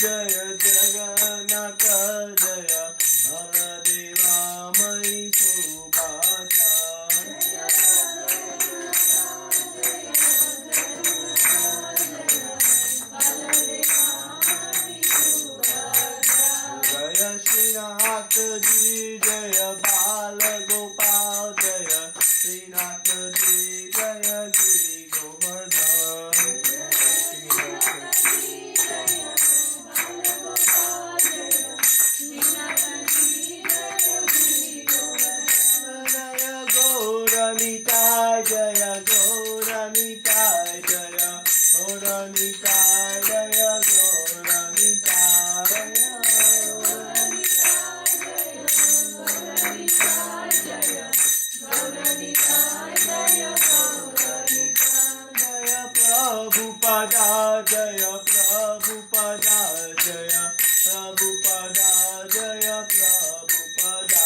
Jaya Jagannatha Jaya Srinath Ji Jaya Bala Gopal Jaya Srinath Ji Jaya Giri Govardhan Jaya Gauranitai Jaya Gauranitai Jaya Gauranitai Jaya Gauranitai Prabhupada Jaya Prabhupada Jaya Prabhupada Jaya Prabhupada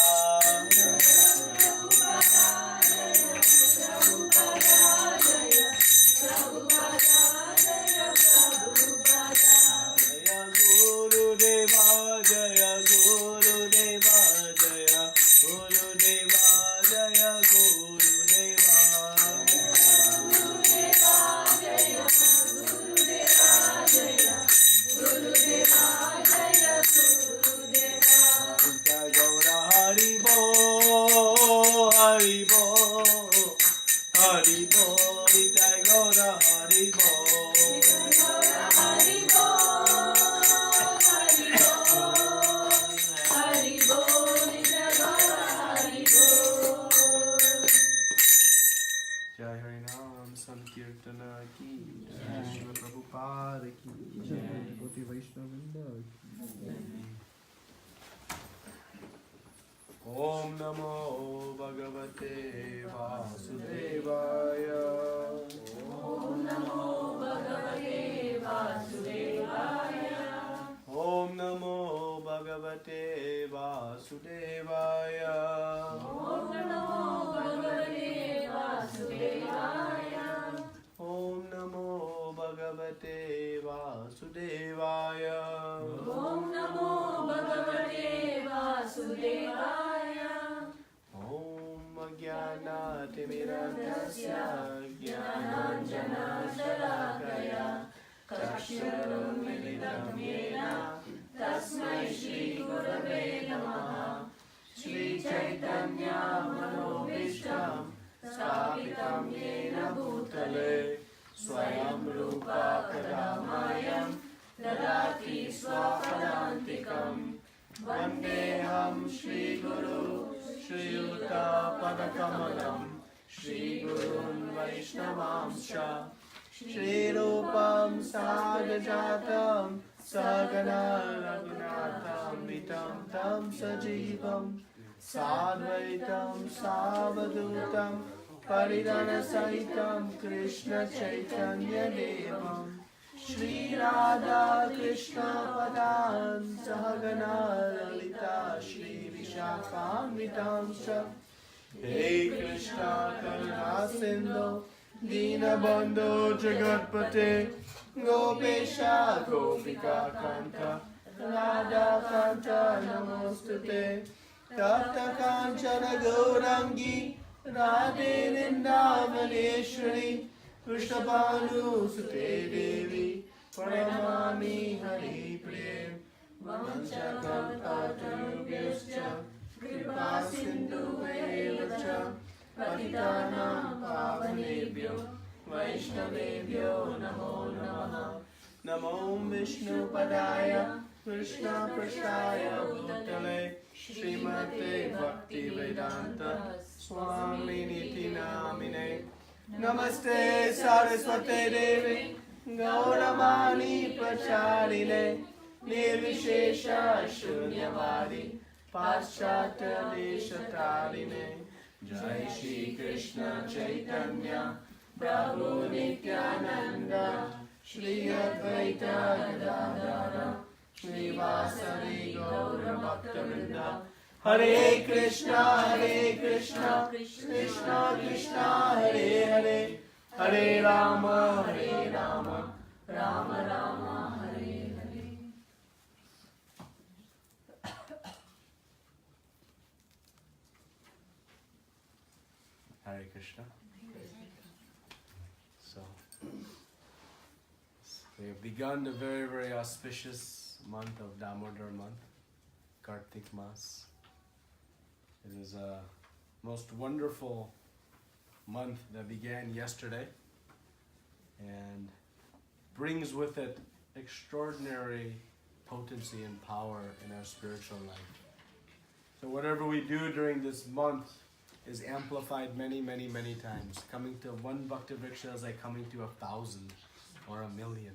Jaya Guru Deva Jaya Guru Deva Jaya Guru Deva Jaya Guru Deva Haribo, Haribo, Haribo, Vitai Gaura Haribo. Haribo, Haribo, Vitai Gaura Haribo. Jai Harinam Sankirtana ki, Jai Śrīla Prabhupada ki, Jai Koti Vaishnavrinda ki. Om Namo Bhagavate Vasudevaya. Om Namo Bhagavate Vasudevaya. Om Namo Bhagavate Vasudevaya. Om Namo Bhagavate Vasudevaya. Om Namo Bhagavate Vasudevaya. Om Namo Bhagavate Vasudevaya. Om Ajnana-timirandhasya Jnananjana Shalakaya Chakshurumilitam Yena Tasmai Shri Gurave Namaha. Shri Chaitanya Manobhishtam Sthapitam Yena Bhutale Swayam Rupa Kadamayam Dadati Swapadantikam. Vandeham Shri Guru Shri Yuta Padakamalam Shri Gurun Vaishnavamsha Shri Rupam Sahajatam Sagana Raghunatham Vitam Tam Sajivam Sadvaitam Savadutam Paridana Sahitam Krishna Chaitanya Devam Śrī Radha Krishna Padan Sahagana Lalita Śrī Viṣayān Vitamsha. Hey Krishna Karuna Sindhu Dīnabandhu Jagatpate Gopesha Gopika Kanta Radha Kanta Namostute Tapta Kanchana Gaurangi Radhe Vrindavaneshwari Krishna Bhanu Sute Devi Paramami Hari Prem Vanchakalpatarubhyascha Kripa Sindhu Vevacha Patitanam Pavanebhyo Vaishnavebhyo Namo Namaha. Namo Vishnu Padaya Krishna Prasthaya Bhutale Srimate Bhakti Vedanta Swami Niti Namine. Namaste Saraswate Devi Gauramani Pracharine Nirvishesha Shunyavadi Paschatya Deshatarine. Jai Shri Krishna Chaitanya Prabhu Nityananda Shri Advaita Gadadhara Shri Vasari Gaura Bhakta-vrinda. Hare Krishna Krishna Krishna Hare Hare Hare Rama Rama Rama Hare Hare. Hare Krishna. So we have begun the very, very auspicious month of Damodar month, Kartik Mas. It is a most wonderful month that began yesterday and brings with it extraordinary potency and power in our spiritual life. So whatever we do during this month is amplified many, many, many times. Coming to one Bhakti Vriksha is like coming to 1,000 or 1,000,000.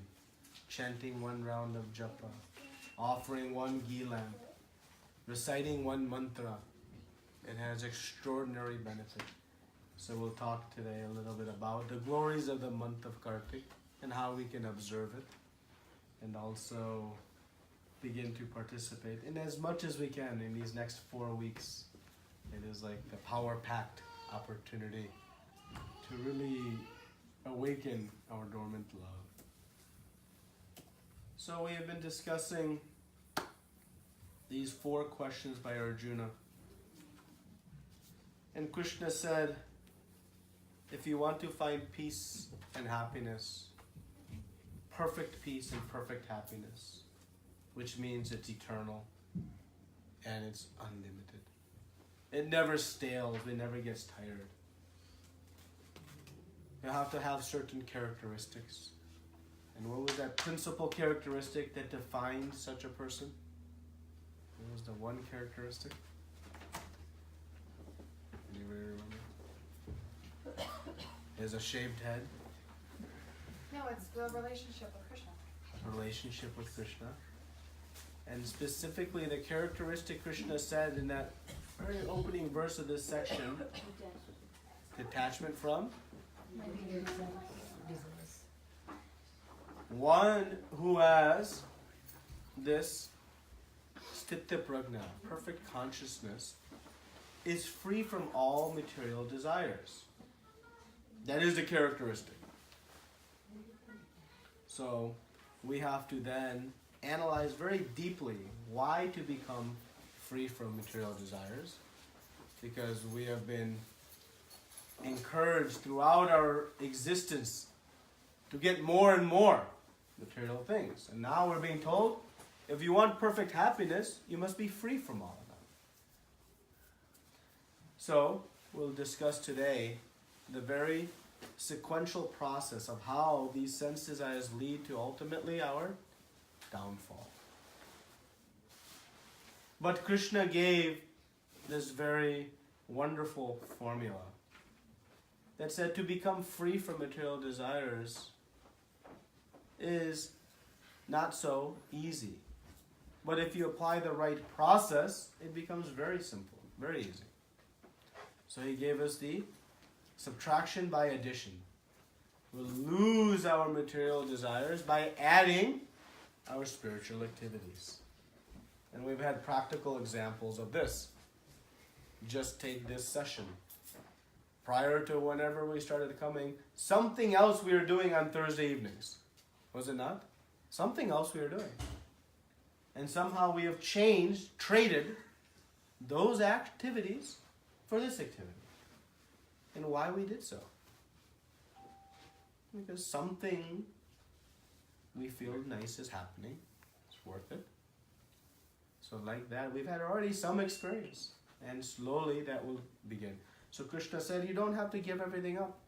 Chanting one round of japa, offering one ghee lamp, reciting one mantra. It has extraordinary benefit. So we'll talk today a little bit about the glories of the month of Kartik and how we can observe it, and also begin to participate in as much as we can in these next 4 weeks. It is like the power-packed opportunity to really awaken our dormant love. So we have been discussing these 4 questions by Arjuna. And Krishna said, if you want to find peace and happiness, perfect peace and perfect happiness, which means it's eternal and it's unlimited. It never stales, it never gets tired. You have to have certain characteristics. And what was that principal characteristic that defines such a person? What was the one characteristic? Anybody remember? Is a shaved head. No, it's the relationship with Krishna. Relationship with Krishna. And specifically the characteristic Krishna said in that very opening verse of this section, detachment from? One who has this sthita prajna, perfect consciousness, is free from all material desires. That is the characteristic. So we have to then analyze very deeply why to become free from material desires, because we have been encouraged throughout our existence to get more and more material things. And now we're being told, if you want perfect happiness, you must be free from all of them. So we'll discuss today the very sequential process of how these sense desires lead to ultimately our downfall. But Krishna gave this very wonderful formula that said to become free from material desires is not so easy. But if you apply the right process, it becomes very simple, very easy. So he gave us the subtraction by addition. We'll lose our material desires by adding our spiritual activities. And we've had practical examples of this. Just take this session. Prior to whenever we started coming, something else we were doing on Thursday evenings. Was it not? Something else we were doing. And somehow we have traded those activities for this activity. And why we did so? Because something we feel nice is happening. It's worth it. So like that, we've had already some experience. And slowly that will begin. So Krishna said, you don't have to give everything up.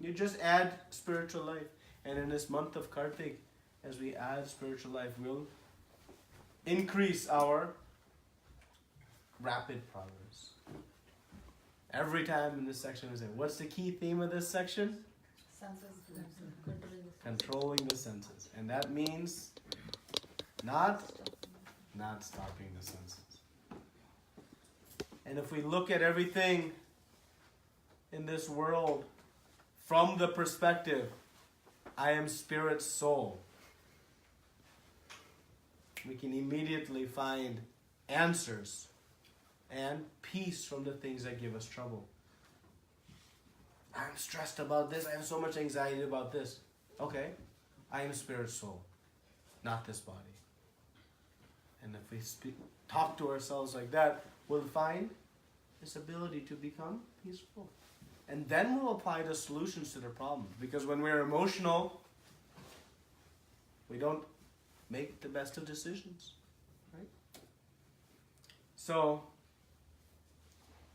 You just add spiritual life. And in this month of Kartik, as we add spiritual life, we'll increase our rapid progress. Every time in this section we say, what's the key theme of this section? Senses. Controlling the senses. And that means not stopping the senses. And if we look at everything in this world from the perspective, I am spirit soul, we can immediately find answers and peace from the things that give us trouble. I'm stressed about this. I have so much anxiety about this. Okay, I am spirit soul, not this body. And if we talk to ourselves like that, we'll find this ability to become peaceful. And then we'll apply the solutions to the problems. Because when we're emotional, we don't make the best of decisions. Right? So,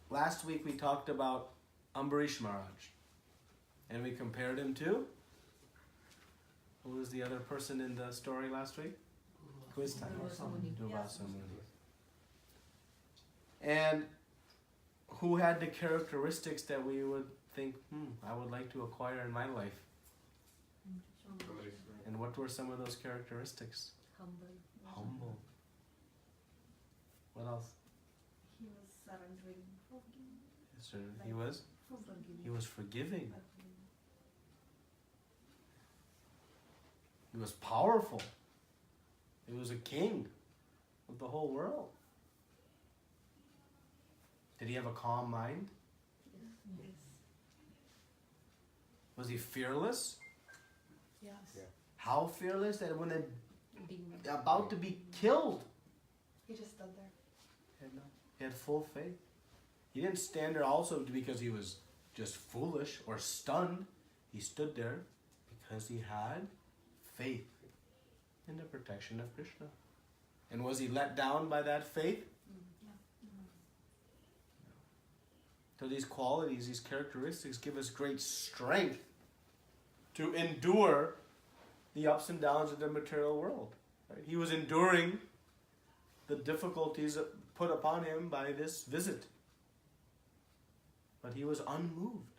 last week we talked about Ambarish Maharaj. And we compared him to? Who was the other person in the story last week? Quiz time. Durvasa Muni. And who had the characteristics that we would think, I would like to acquire in my life? And what were some of those characteristics? Humble. What else? He was surrendering. Yes, sir. He was forgiving. He was powerful. He was a king of the whole world. Did he have a calm mind? Yes. Was he fearless? Yes. Yeah. How fearless that when they're about to be killed, He just stood there. he had full faith. He didn't stand there also because he was just foolish or stunned. He stood there because he had faith in the protection of Krishna. And was he let down by that faith? So these qualities, these characteristics give us great strength to endure the ups and downs of the material world. Right? He was enduring the difficulties put upon him by this visit. But he was unmoved.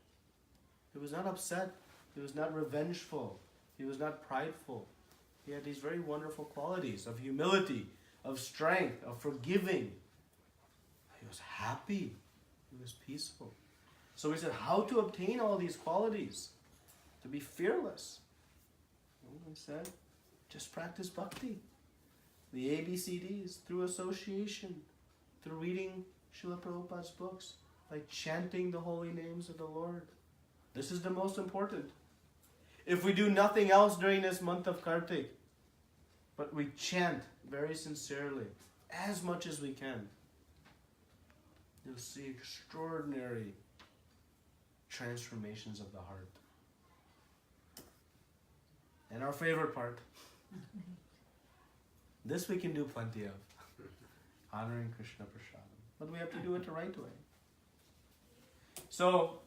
He was not upset. He was not revengeful. He was not prideful. He had these very wonderful qualities of humility, of strength, of forgiving. He was happy. He was peaceful. So we said, how to obtain all these qualities? To be fearless. And we said, just practice bhakti. The ABCDs, through association, through reading Srila Prabhupada's books, by chanting the holy names of the Lord. This is the most important. If we do nothing else during this month of Kartik, but we chant very sincerely, as much as we can, you'll see extraordinary transformations of the heart. And our favorite part, this we can do plenty of, honoring Krishna Prasadam. But we have to do it the right way. So,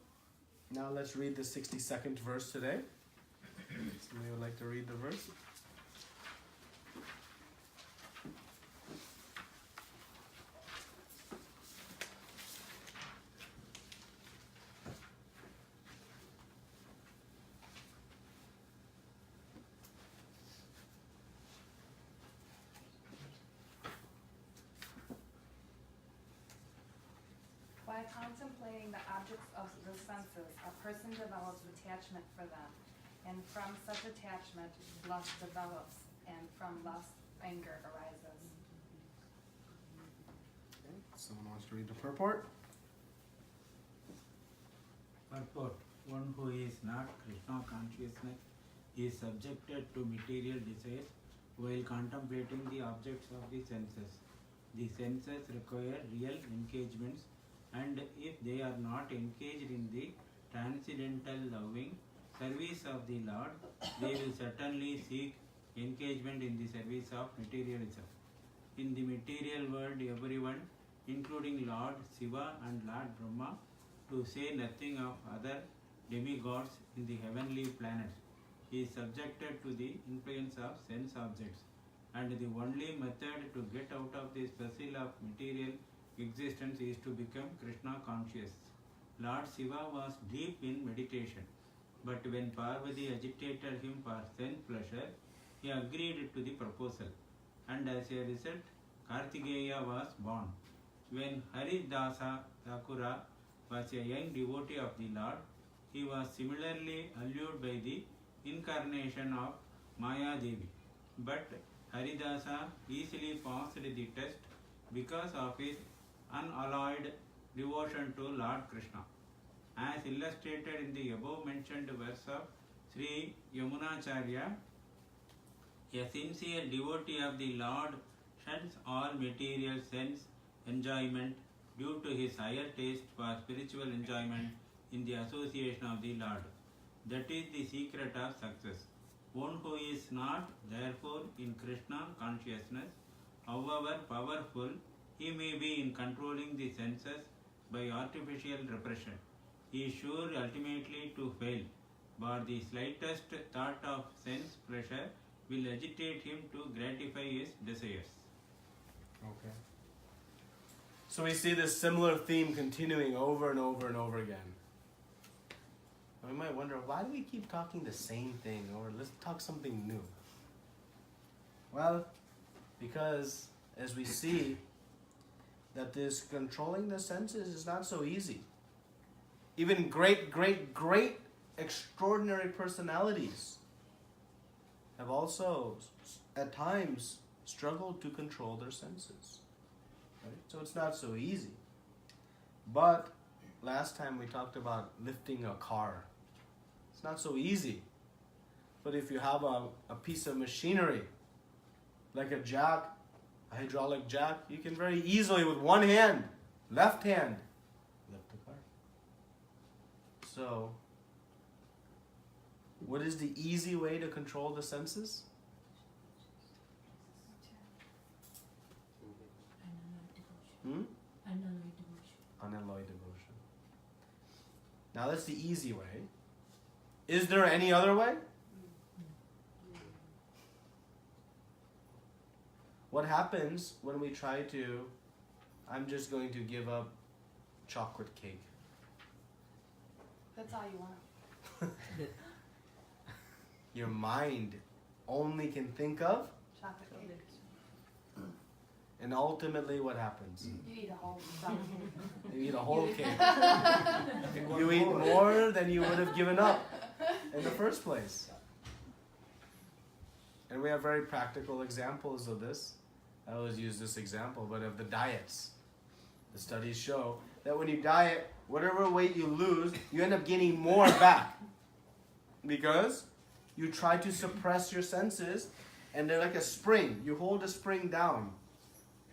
now let's read the 62nd verse today. Somebody would like to read the verse? By contemplating the objects of the senses, a person develops attachment for them. And from such attachment, lust develops, and from lust, anger arises. Okay. Someone wants to read the purport? Purport. One who is not Krishna consciousness is subjected to material desires while contemplating the objects of the senses. The senses require real engagements, and if they are not engaged in the transcendental loving service of the Lord, they will certainly seek engagement in the service of materialism. In the material world, everyone, including Lord Śiva and Lord Brahmā, to say nothing of other demigods in the heavenly planets, is subjected to the influence of sense objects, and the only method to get out of this vessel of material existence is to become Krishna conscious. Lord Śiva was deep in meditation, but when Pārvatī agitated him for sense pleasure, he agreed to the proposal, and as a result, Kartikeya was born. When Haridāsa Ṭhākura was a young devotee of the Lord, he was similarly allured by the incarnation of Māyā-devī. But Haridāsa easily passed the test because of his unalloyed devotion to Lord Kṛṣṇa. As illustrated in the above mentioned verse of Śrī Yāmunācārya, a sincere devotee of the Lord shuns all material sense enjoyment due to his higher taste for spiritual enjoyment in the association of the Lord. That is the secret of success. One who is not, therefore, in Krishna consciousness, however powerful, he may be in controlling the senses by artificial repression. He is sure ultimately to fail, but the slightest thought of sense pleasure will agitate him to gratify his desires. Okay. So we see this similar theme continuing over and over and over again. And we might wonder, why do we keep talking the same thing? Or let's talk something new. Well, because as we see that this controlling the senses is not so easy. Even great extraordinary personalities have also at times struggled to control their senses. Right? So it's not so easy. But last time we talked about lifting a car. It's not so easy. But if you have a piece of machinery, like a jack, a hydraulic jack, you can very easily with one hand, left hand, lift the car. So, what is the easy way to control the senses? Unalloyed devotion. Now that's the easy way. Is there any other way? What happens when we try to, I'm just going to give up chocolate cake? That's all you want. Your mind only can think of, Chocolate cake. and ultimately what happens? You eat a whole stuff. You eat a whole cake. You eat more than you would have given up in the first place. And we have very practical examples of this. I always use this example, but of the diets. The studies show that when you diet, whatever weight you lose, you end up gaining more back. Because you try to suppress your senses, and they're like a spring. You hold a spring down.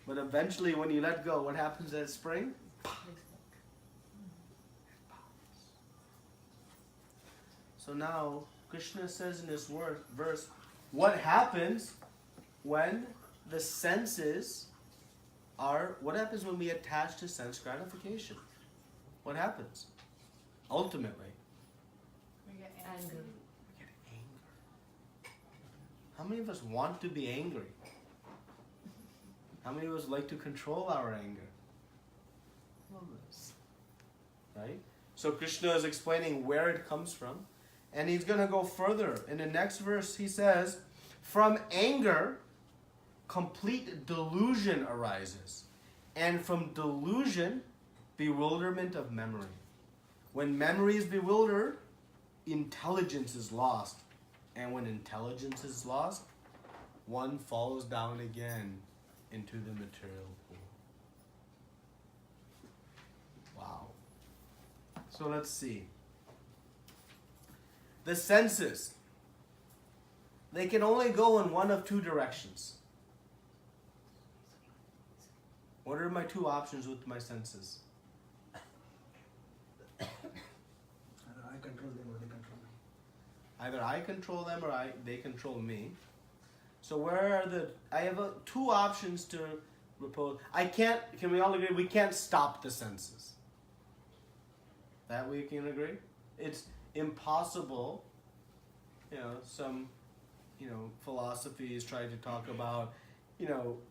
But eventually when you let go, what happens to that spring? So now, Krishna says in this verse, what happens when the senses are, what happens when we attach to sense gratification? What happens? Ultimately, We get Anger. we get anger. How many of us want to be angry? How many of us like to control our anger? All of us. Right? So Krishna is explaining where it comes from. And he's going to go further. In the next verse, he says, from anger, complete delusion arises. And from delusion, bewilderment of memory. When memory is bewildered, intelligence is lost. And when intelligence is lost, one falls down again into the material pool. Wow. So let's see. The senses, they can only go in one of two directions. What are my two options with my senses? Either I control them or they control me. Either I control them or they control me. So where are I have two options to propose. Can we all agree, we can't stop the senses? That we can agree? It's impossible. Some philosophies try to talk about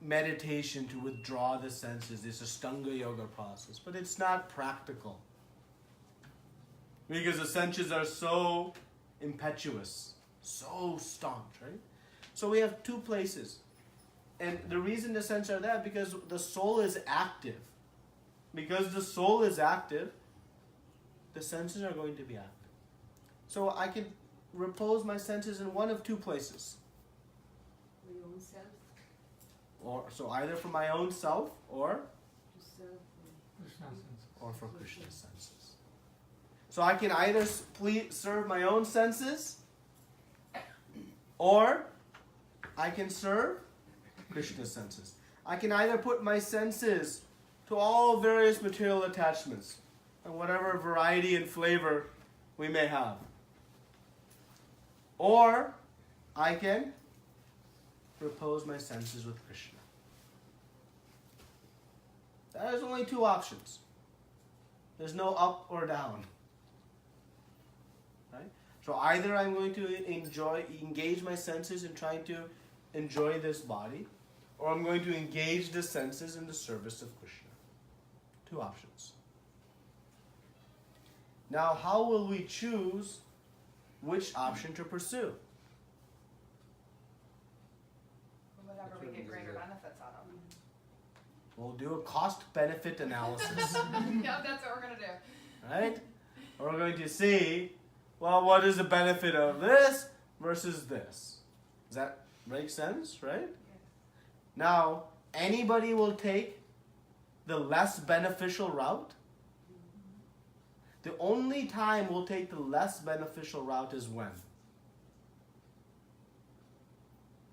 meditation to withdraw the senses. It's a Ashtanga yoga process, but it's not practical because the senses are so impetuous, so staunch, right? So we have two places, and the reason the senses are that because the soul is active. Because the soul is active, the senses are going to be active. So I can repose my senses in one of two places. For your own self, So either for my own self or to serve for Krishna's senses. So I can either serve my own senses or I can serve Krishna's senses. I can either put my senses to all various material attachments and whatever variety and flavor we may have. Or I can repose my senses with Krishna. There's only two options. There's no up or down. Right? So either I'm going to engage my senses in trying to enjoy this body, or I'm going to engage the senses in the service of Krishna. Two options. Now, how will we choose which option to pursue? Whatever we get greater benefits out of. We'll do a cost-benefit analysis. Yeah, that's what we're going to do. Right? We're going to see, well, what is the benefit of this versus this? Does that make sense, right? Now, anybody will take the less beneficial route. The only time we'll take the less beneficial route is when?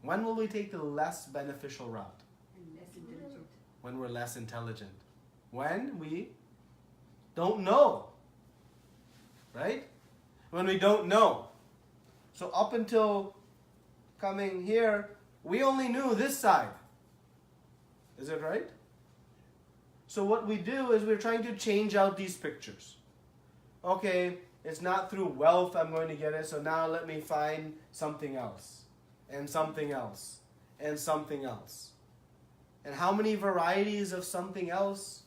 When will we take the less beneficial route? And less intelligent. When we're less intelligent. When we don't know. Right? When we don't know. So up until coming here, we only knew this side. Is it right? So what we do is we're trying to change out these pictures. Okay, it's not through wealth I'm going to get it, so now let me find something else. And something else. And something else. And how many varieties of something else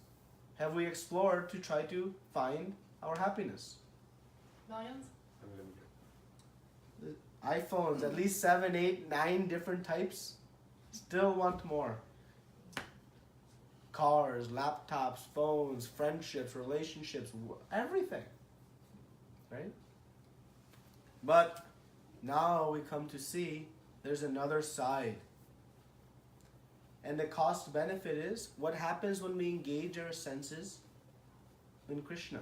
have we explored to try to find our happiness? Millions? iPhones, at least 7, 8, 9 different types. Still want more. Cars, laptops, phones, friendships, relationships, everything. Right? But now we come to see there's another side. And the cost benefit is what happens when we engage our senses in Krishna.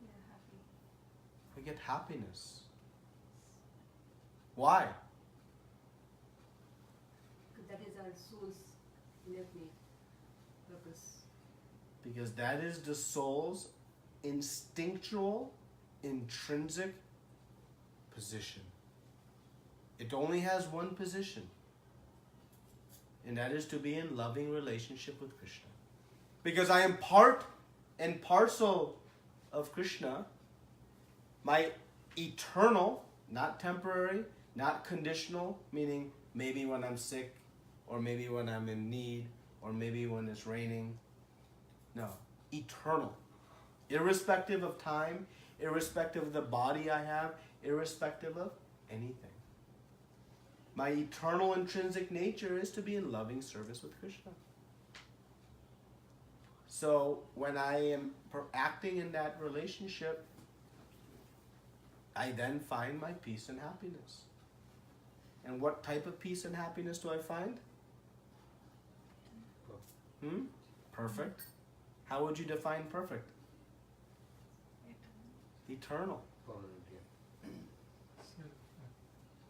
Yeah, happy. We get happiness. Why? Because that is our soul's innate purpose. Because that is the soul's instinctual, intrinsic position. It only has one position. And that is to be in loving relationship with Krishna. Because I am part and parcel of Krishna, my eternal, not temporary, not conditional, meaning maybe when I'm sick, or maybe when I'm in need, or maybe when it's raining. No, eternal. Irrespective of time, irrespective of the body I have, irrespective of anything. My eternal intrinsic nature is to be in loving service with Krishna. So when I am acting in that relationship, I then find my peace and happiness. And what type of peace and happiness do I find? Perfect. How would you define perfect? Eternal.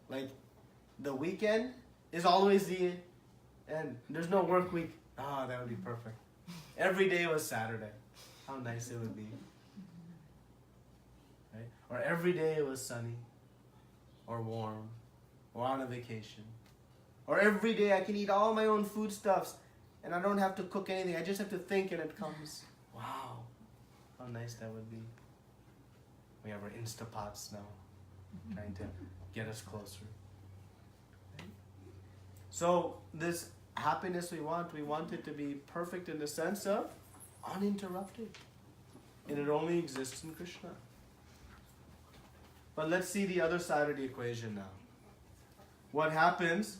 Like, the weekend is always the end. There's no work week. Ah, that would be perfect. Every day was Saturday. How nice it would be. Right? Or every day it was sunny, or warm, or on a vacation. Or every day I can eat all my own foodstuffs, and I don't have to cook anything. I just have to think and it comes. Wow, how nice that would be. We have our Instapots now, trying to get us closer. Right? So this happiness we want it to be perfect in the sense of uninterrupted. And it only exists in Krishna. But let's see the other side of the equation now. What happens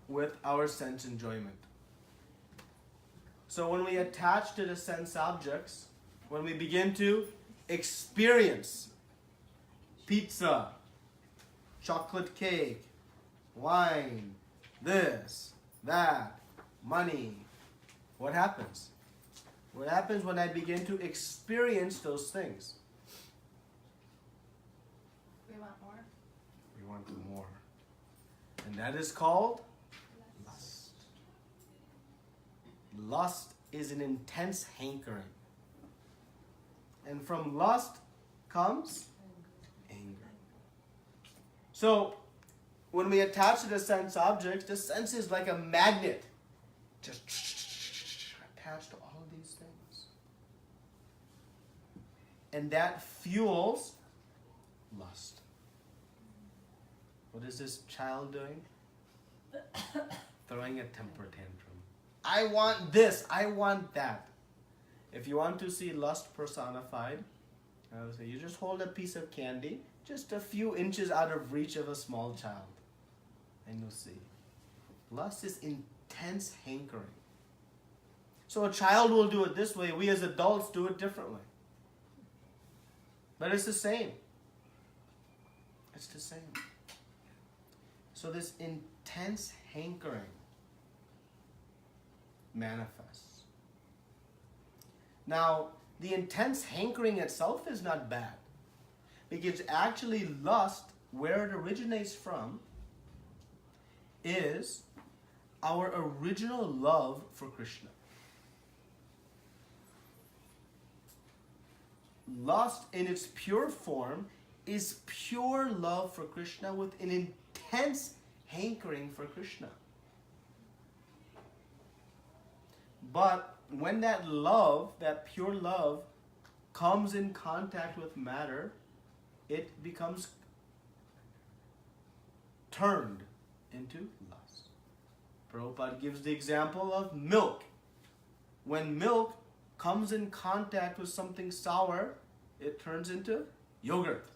with our sense enjoyment? So when we attach to the sense objects, when we begin to experience pizza, chocolate cake, wine, this, that, money, what happens? What happens when I begin to experience those things? We want more. We want more. And that is called lust. Lust is an intense hankering. And from lust comes anger. So, when we attach to the sense objects, the sense is like a magnet. Just attached to all these things. And that fuels lust. What is this child doing? Throwing a temper tantrum. I want this, I want that. If you want to see lust personified, I would say you just hold a piece of candy just a few inches out of reach of a small child, and you'll see. Lust is intense hankering. So a child will do it this way, we as adults do it differently. But it's the same. It's the same. So this intense hankering manifests. Now, the intense hankering itself is not bad, because actually lust, where it originates from, is our original love for Krishna. Lust in its pure form is pure love for Krishna with an intense hankering for Krishna. But when that love, that pure love, comes in contact with matter, it becomes turned into lust. Prabhupada gives the example of milk. When milk comes in contact with something sour, it turns into yogurt.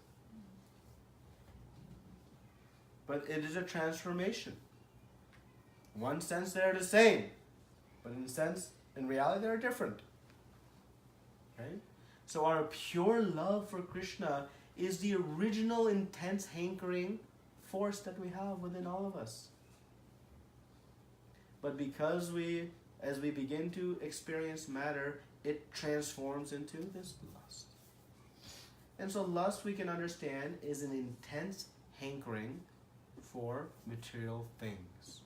But it is a transformation. In one sense, they're the same, but in reality, they're different. Right? So our pure love for Krishna is the original intense hankering force that we have within all of us. But because as we begin to experience matter, it transforms into this lust. And so lust, we can understand, is an intense hankering for material things.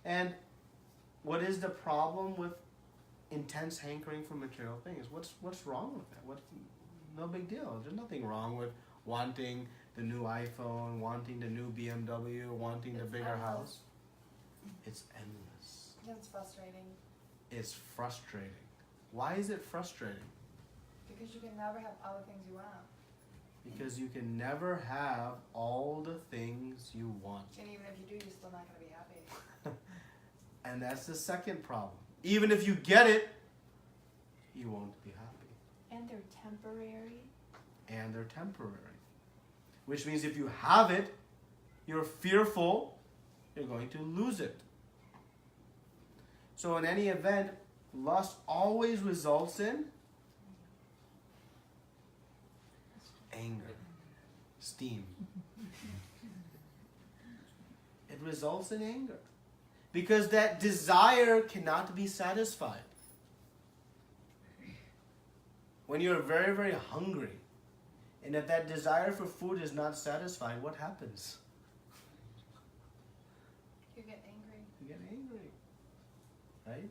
And what is the problem with intense hankering for material things? What's wrong with that? No big deal. There's nothing wrong with wanting the new iPhone, wanting the new BMW, wanting the bigger house. It's endless. It's frustrating. It's frustrating. Why is it frustrating? Because you can never have all the things you want. Because you can never have all the things you want. And even if you do, you're still not going to be happy. And that's the second problem. Even if you get it, you won't be happy. And they're temporary. And they're temporary. Which means if you have it, you're fearful you're going to lose it. So in any event, lust always results in anger, steam. It results in anger. Because that desire cannot be satisfied. When you're very, very hungry, and if that desire for food is not satisfied, what happens? You get angry. You get angry. Right?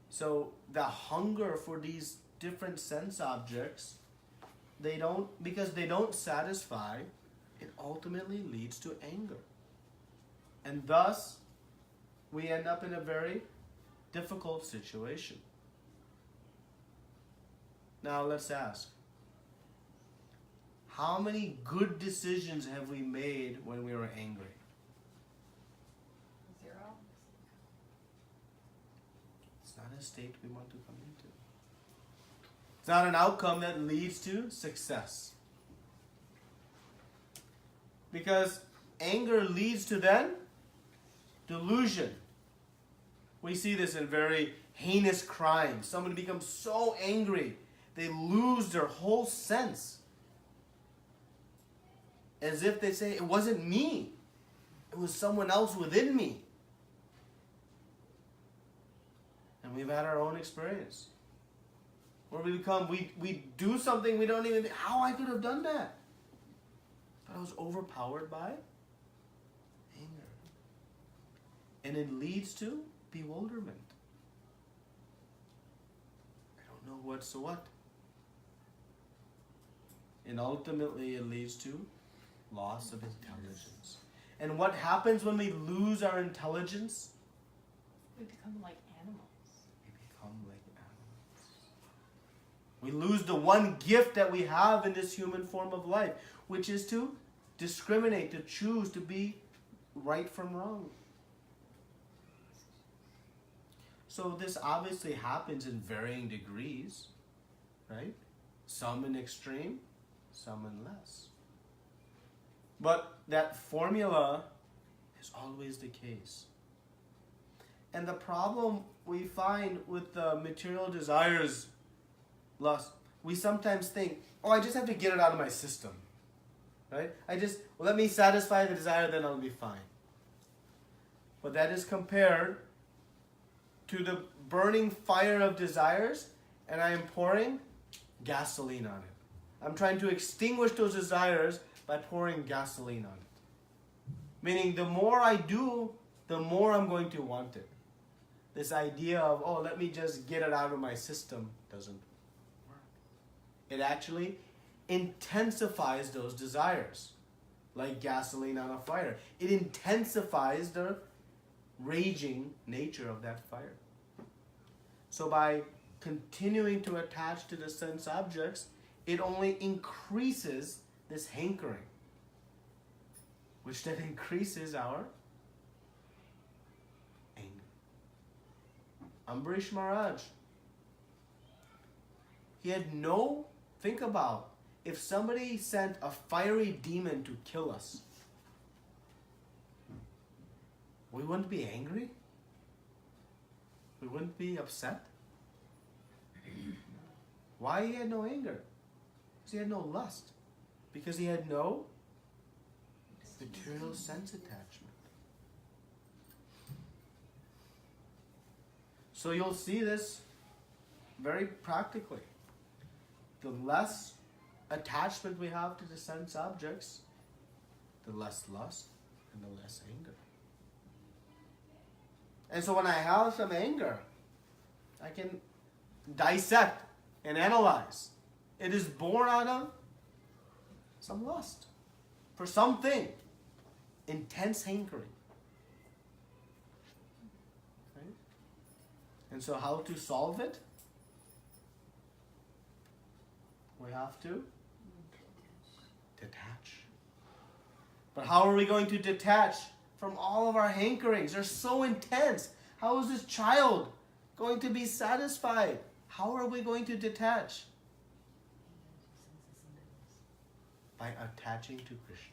So the hunger for these different sense objects, because they don't satisfy, it ultimately leads to anger. And thus, we end up in a very difficult situation. Now let's ask, how many good decisions have we made when we were angry? 0. It's not a state we want to come into. It's not an outcome that leads to success. Because anger leads to then delusion. We see this in very heinous crimes. Someone becomes so angry, they lose their whole sense. As if they say, it wasn't me. It was someone else within me. And we've had our own experience. Where we do something we don't even think, how I could have done that. But I was overpowered by anger. And it leads to bewilderment. I don't know what's what. And ultimately it leads to loss of intelligence. And what happens when we lose our intelligence? We become like animals. We become like animals. We lose the one gift that we have in this human form of life, which is to discriminate, to choose, to be right from wrong. So this obviously happens in varying degrees, right? Some in extreme, some in less. But that formula is always the case. And the problem we find with the material desires, lust, we sometimes think, oh, I just have to get it out of my system. Right? Let me satisfy the desire, then I'll be fine. But that is compared to the burning fire of desires, and I am pouring gasoline on it. I'm trying to extinguish those desires by pouring gasoline on it. Meaning the more I do, the more I'm going to want it. This idea of, oh, let me just get it out of my system doesn't work. It actually intensifies those desires, like gasoline on a fire. It intensifies the raging nature of that fire. So by continuing to attach to the sense objects, it only increases this hankering, which then increases our anger. Ambarish Maharaj, he had think about, if somebody sent a fiery demon to kill us, we wouldn't be angry? We wouldn't be upset? Why he had no anger? Because he had no lust. Because he had no material sense attachment. So you'll see this very practically. The less attachment we have to the sense objects, the less lust and the less anger. And so when I have some anger, I can dissect and analyze. It is born out of some lust for something, intense hankering. Right? And so how to solve it? We have to detach. But how are we going to detach from all of our hankerings? They're so intense. How is this child going to be satisfied? How are we going to detach? By attaching to Krishna.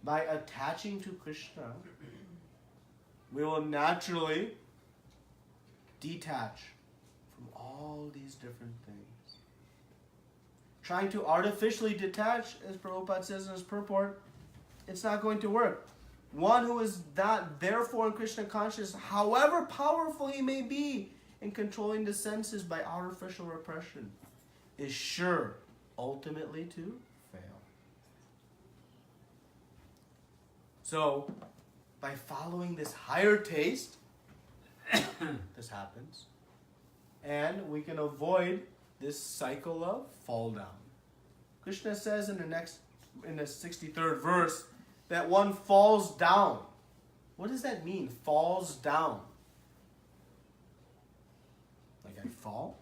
By attaching to Krishna, we will naturally detach from all these different things. Trying to artificially detach, as Prabhupada says in his Purport, it's not going to work. One who is not therefore in Krishna conscious, however powerful he may be in controlling the senses by artificial repression, is sure ultimately to fail. So, by following this higher taste, this happens, and we can avoid this cycle of fall down. Krishna says in the 63rd verse that one falls down. What does that mean? Falls down. Like I fall?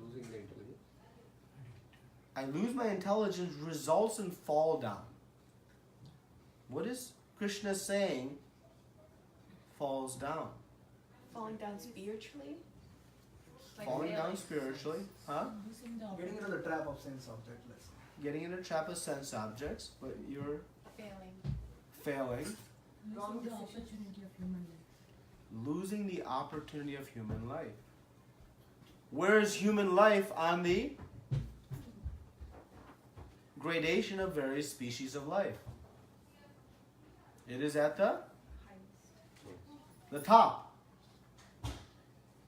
Losing the intelligence. I lose my intelligence results in fall down. What is Krishna saying falls down? Falling down spiritually? Falling down spiritually, huh? Losing the Getting into the trap of sense object, let's say. Getting in a trap of sense objects, but you're failing. Wrong decision. Losing the opportunity of human life. Where is human life on the gradation of various species of life? It is at the top.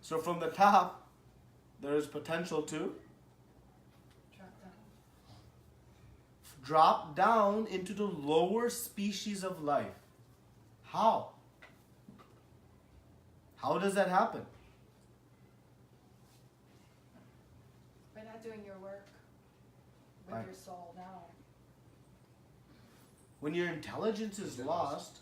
So from the top, there is potential to drop down into the lower species of life. How? How does that happen? By not doing your work with Right. your soul now. When your intelligence is lost,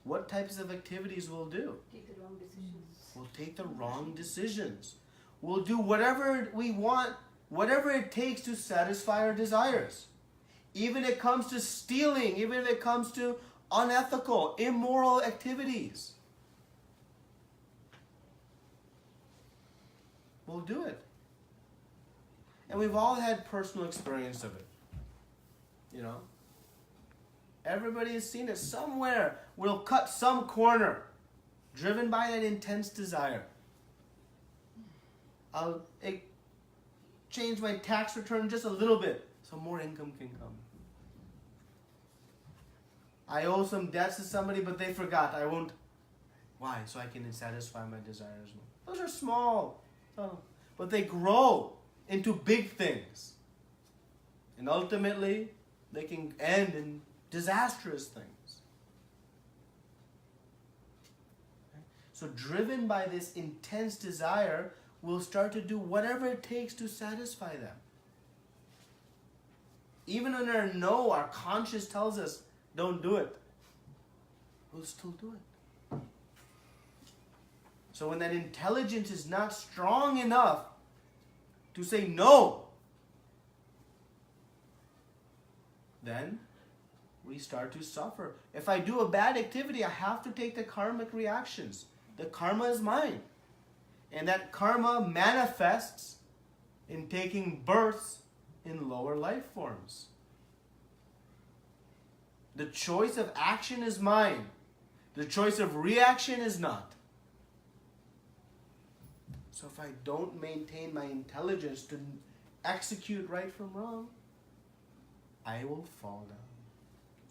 what types of activities we'll do. Take the wrong decisions. We'll take the wrong decisions. We'll do whatever we want, whatever it takes to satisfy our desires. Even if it comes to stealing, even if it comes to unethical, immoral activities. We'll do it. And we've all had personal experience of it. You know? Everybody has seen it somewhere. We'll cut some corner, driven by that intense desire. I'll change my tax return just a little bit so more income can come. I owe some debts to somebody, but they forgot. I won't. Why? So I can satisfy my desires. Those are small, but they grow into big things. And ultimately, they can end in disastrous things. So driven by this intense desire, we'll start to do whatever it takes to satisfy them. Even when our conscience tells us, don't do it, we'll still do it. So when that intelligence is not strong enough to say no, then we start to suffer. If I do a bad activity, I have to take the karmic reactions. The karma is mine. And that karma manifests in taking births in lower life forms. The choice of action is mine. The choice of reaction is not. So if I don't maintain my intelligence to execute right from wrong, I will fall down.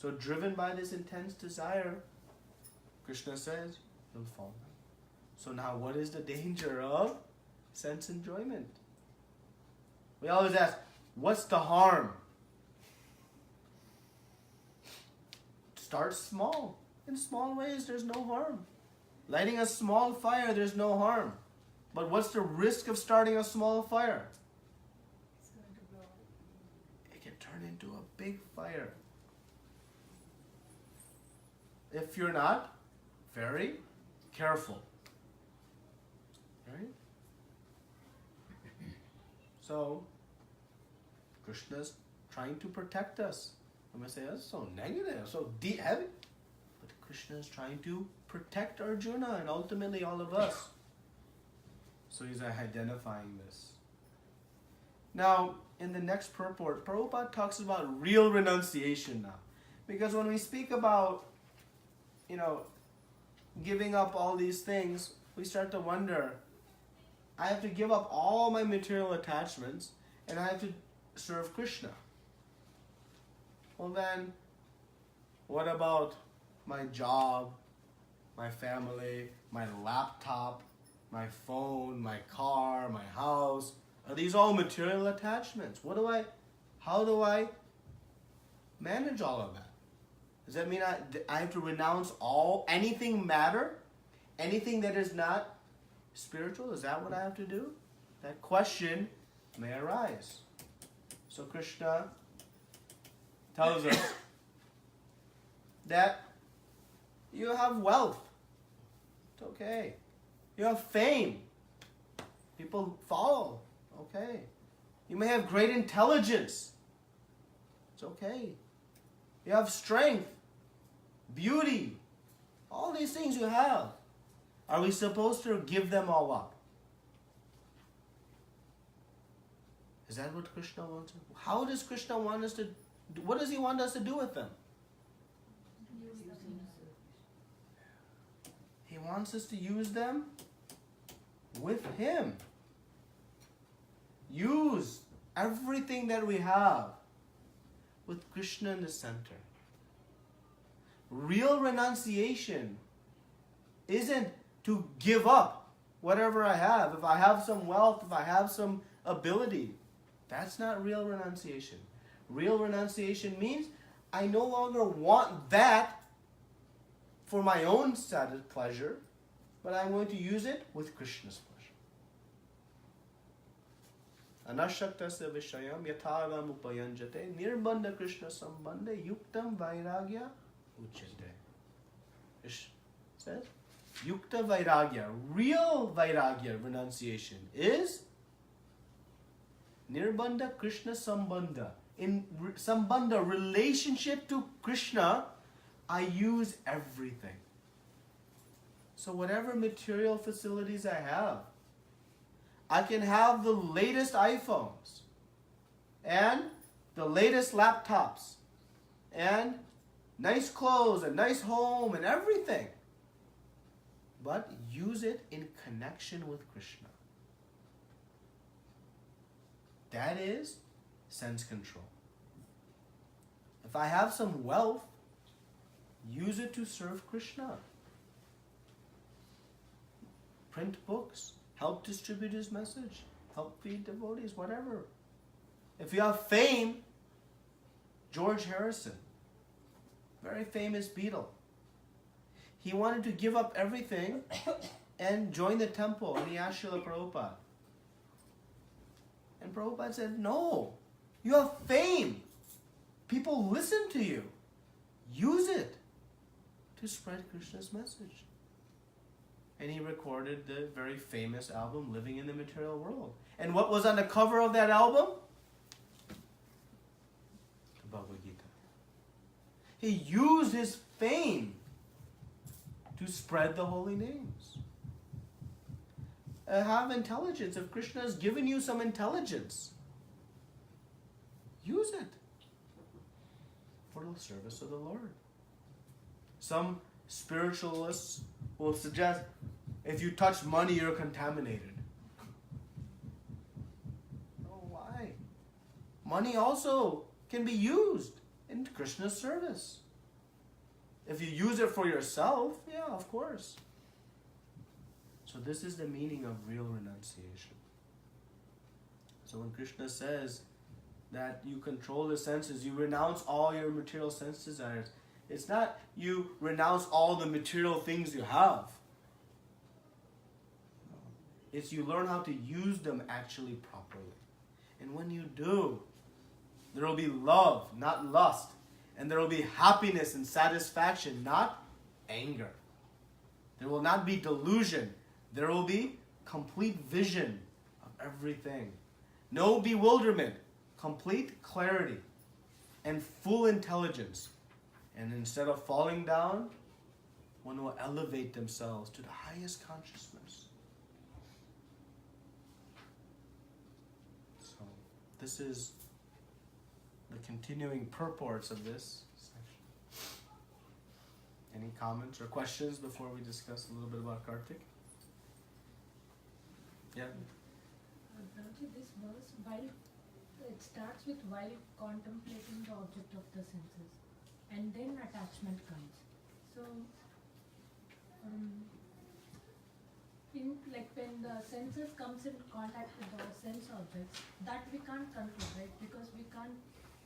So driven by this intense desire, Krishna says, you'll fall down. So now what is the danger of sense enjoyment? We always ask, what's the harm? Start small. In small ways, there's no harm. Lighting a small fire, there's no harm. But what's the risk of starting a small fire? It's going to blow. It can turn into a big fire. If you're not very careful. Right? So, Krishna's trying to protect us. I'm going to say, that's so negative, so deep, heavy. But Krishna is trying to protect Arjuna and ultimately all of us. So he's identifying this. Now, in the next purport, Prabhupada talks about real renunciation now. Because when we speak about, giving up all these things, we start to wonder, I have to give up all my material attachments and I have to serve Krishna. Well then, what about my job, my family, my laptop, my phone, my car, my house? Are these all material attachments? How do I manage all of that? Does that mean I have to renounce anything matter? Anything that is not spiritual? Is that what I have to do? That question may arise. So Krishna tells us that you have wealth. It's okay. You have fame. People follow. Okay. You may have great intelligence. It's okay. You have strength, beauty, all these things you have. Are we supposed to give them all up? Is that what Krishna wants? How does Krishna want us to do? What does he want us to do with them? He wants us to use them with him. Use everything that we have with Krishna in the center. Real renunciation isn't to give up whatever I have. If I have some wealth, if I have some ability, that's not real renunciation. Real renunciation means I no longer want that for my own pleasure, but I'm going to use it with Krishna's pleasure. Anashaktasya viṣayān yathāvam upajāyate nirbandha Krishna sambandhe yuktam vairagya uchyate. says, Yukta Vairagya, real Vairagya, renunciation, is Nirbandha Krishna Sambandha. In Sambandha, relationship to Krishna, I use everything. So whatever material facilities I have, I can have the latest iPhones and the latest laptops and nice clothes and nice home and everything. But use it in connection with Krishna. That is sense control. If I have some wealth, use it to serve Krishna. Print books, help distribute his message, help feed devotees, whatever. If you have fame, George Harrison, very famous Beatle, he wanted to give up everything and join the temple, and he asked Srila Prabhupada. And Prabhupada said, no, you have fame. People listen to you. Use it to spread Krishna's message. And he recorded the very famous album, Living in the Material World. And what was on the cover of that album? The Bhagavad Gita. He used his fame to spread the holy names. Have intelligence. If Krishna has given you some intelligence, use it for the service of the Lord. Some spiritualists will suggest if you touch money, you're contaminated. Oh, why? Money also can be used in Krishna's service. If you use it for yourself, yeah, of course. So this is the meaning of real renunciation. So when Krishna says that you control the senses, you renounce all your material sense desires, it's not you renounce all the material things you have. It's you learn how to use them actually properly. And when you do, there will be love, not lust. And there will be happiness and satisfaction, not anger. There will not be delusion. There will be complete vision of everything. No bewilderment, complete clarity, and full intelligence. And instead of falling down, one will elevate themselves to the highest consciousness. So, this is the continuing purports of this section. Any comments or questions before we discuss a little bit about Kartik? Yeah. Brahmaji, this verse, while it starts with while contemplating the object of the senses, and then attachment comes. So, in like when the senses comes in contact with the sense objects, that we can't control, right? Because we can't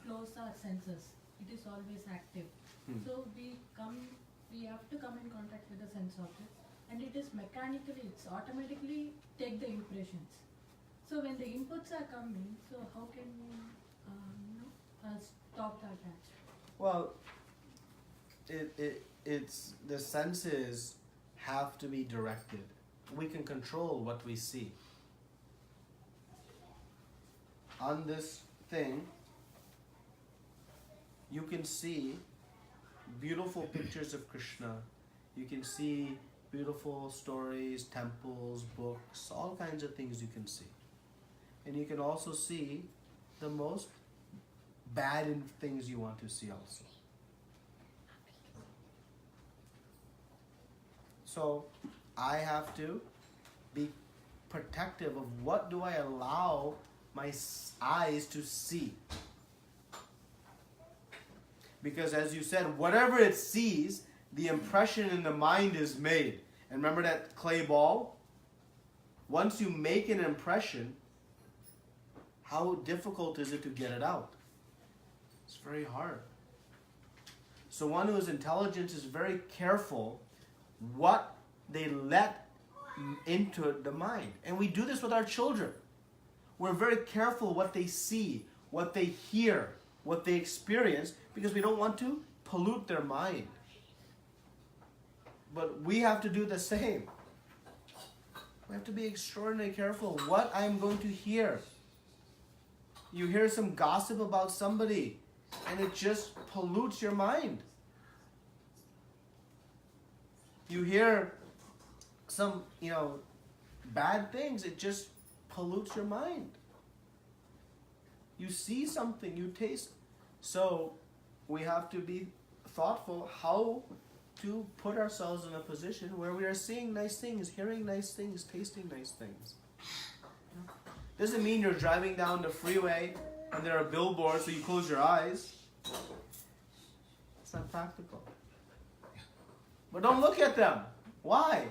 close our senses. It is always active. So we have to come in contact with the sense objects, and it is mechanically, it's automatically take the impressions. So when the inputs are coming, so how can we stop the attachment? Well, it's the senses have to be directed. We can control what we see. On this thing, you can see beautiful pictures of Krishna. You can see beautiful stories, temples, books, all kinds of things you can see. And you can also see the most bad things you want to see also. So I have to be protective of what do I allow my eyes to see. Because as you said, whatever it sees, the impression in the mind is made. And remember that clay ball? Once you make an impression, how difficult is it to get it out? It's very hard. So one who is intelligent is very careful what they let into the mind. And we do this with our children. We're very careful what they see, what they hear, what they experience, because we don't want to pollute their mind. But we have to do the same. We have to be extraordinarily careful what I'm going to hear. You hear some gossip about somebody and it just pollutes your mind. You hear some, bad things, it just pollutes your mind. You see something, you taste. So we have to be thoughtful how to put ourselves in a position where we are seeing nice things, hearing nice things, tasting nice things. Doesn't mean you're driving down the freeway and there are billboards so you close your eyes. It's not practical. But don't look at them. Why?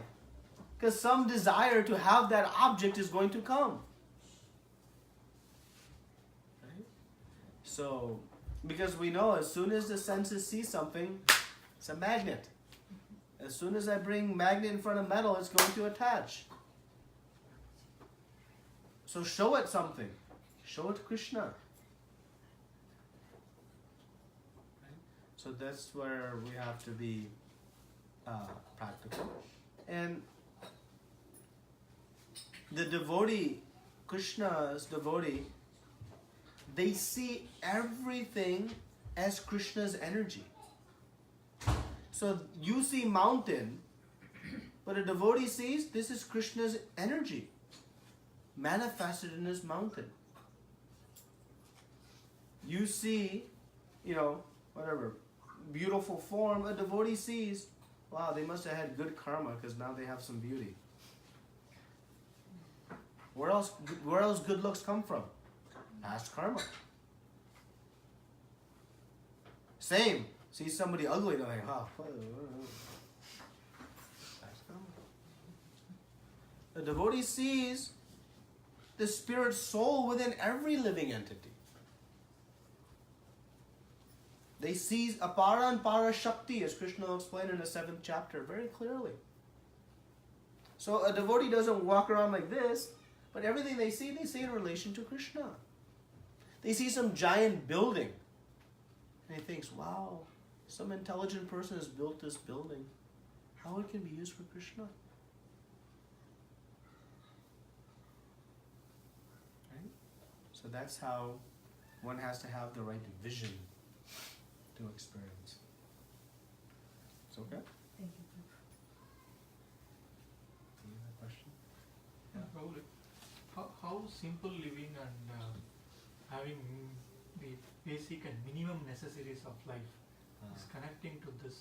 Because some desire to have that object is going to come. Right? So, because we know as soon as the senses see something, it's a magnet. As soon as I bring magnet in front of metal, it's going to attach. So show it something. Show it Krishna. Right? So that's where we have to be practical. And the devotee, Krishna's devotee, they see everything as Krishna's energy. So you see mountain, but a devotee sees this is Krishna's energy manifested in this mountain. You see, whatever, beautiful form, a devotee sees, wow, they must have had good karma because now they have some beauty. Where else good looks come from? Past karma. Same. See somebody ugly, they're like, past karma. The devotee sees the spirit soul within every living entity. They see apara and para shakti, as Krishna will explain in the 7th chapter very clearly. So a devotee doesn't walk around like this, but everything they see in relation to Krishna. They see some giant building, and he thinks, wow, some intelligent person has built this building. How it can be used for Krishna? Right? So that's how one has to have the right vision to experience. It's okay? Thank you. Any other question? Probably. How simple living and having the basic and minimum necessities of life is connecting to this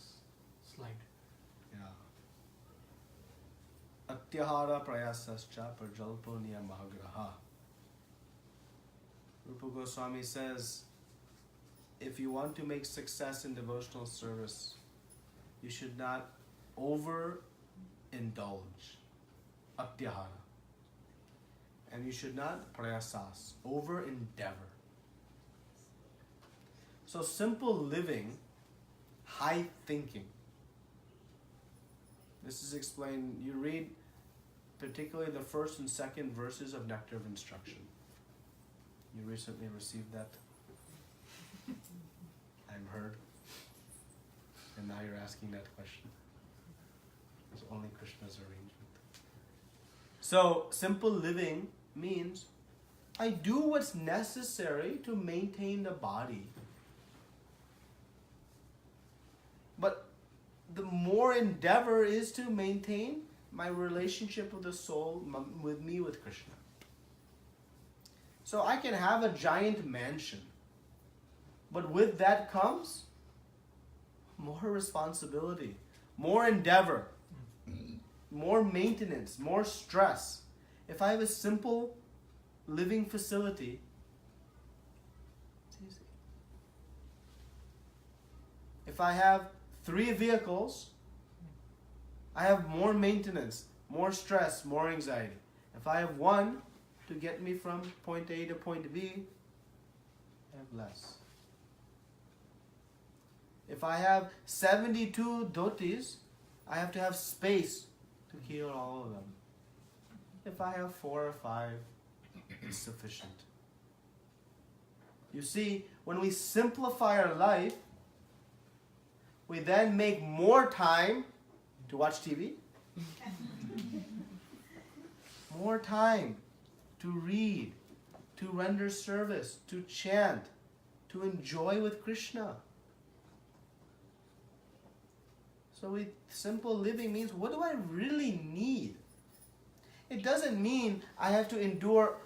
slide. Yeah. Atyahara prayasascha prajalpo niyamagraha. Rupa Goswami says, if you want to make success in devotional service, you should not overindulge, atyahara. And you should not prayasas, over-endeavor. So simple living, high thinking. This is explained, you read particularly the 1st and 2nd verses of Nectar of Instruction. You recently received that? I've heard. And now you're asking that question. It's only Krishna's arrangement. So, simple living means I do what's necessary to maintain the body. But the more endeavor is to maintain my relationship with the soul, with me, with Krishna. So I can have a giant mansion, but with that comes more responsibility, more endeavor, more maintenance, more stress. If I have a simple living facility, it's easy. If I have 3 vehicles, I have more maintenance, more stress, more anxiety. If I have 1 to get me from point A to point B, I have less. If I have 72 dhotis, I have to have space to heal all of them. If I have 4 or 5, it's sufficient. You see, when we simplify our life, we then make more time To watch TV? More time to read, to render service, to chant, to enjoy with Krishna. So simple living means, what do I really need? It doesn't mean I have to endure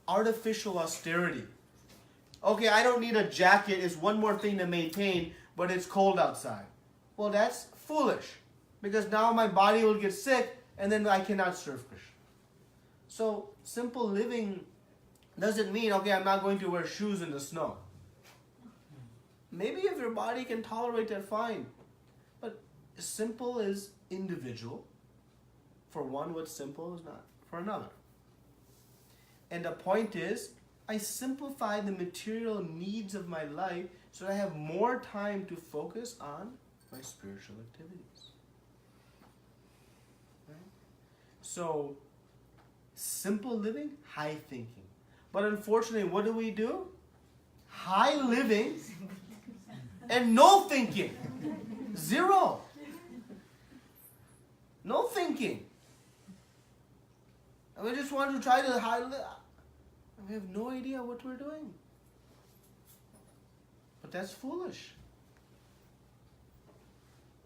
artificial austerity. Okay, I don't need a jacket, it's one more thing to maintain, but it's cold outside. Well, that's foolish, because now my body will get sick and then I cannot serve Krishna. So simple living doesn't mean, okay, I'm not going to wear shoes in the snow. Maybe if your body can tolerate that, fine. But simple is individual. For one, what's simple is not for another. And the point is, I simplify the material needs of my life so that I have more time to focus on my spiritual activities. Right? So, simple living, high thinking. But unfortunately, what do? High living and no thinking. Zero. No thinking. And we just want to try to high live. We have no idea what we're doing. But that's foolish.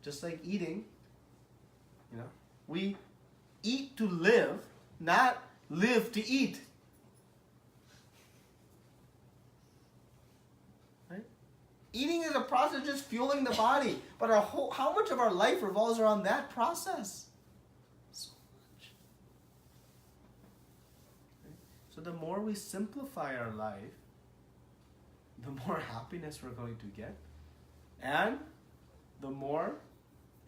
Just like eating, we eat to live, not live to eat. Right? Eating is a process just fueling the body, but how much of our life revolves around that process? So much. Right? So the more we simplify our life, the more happiness we're going to get, and the more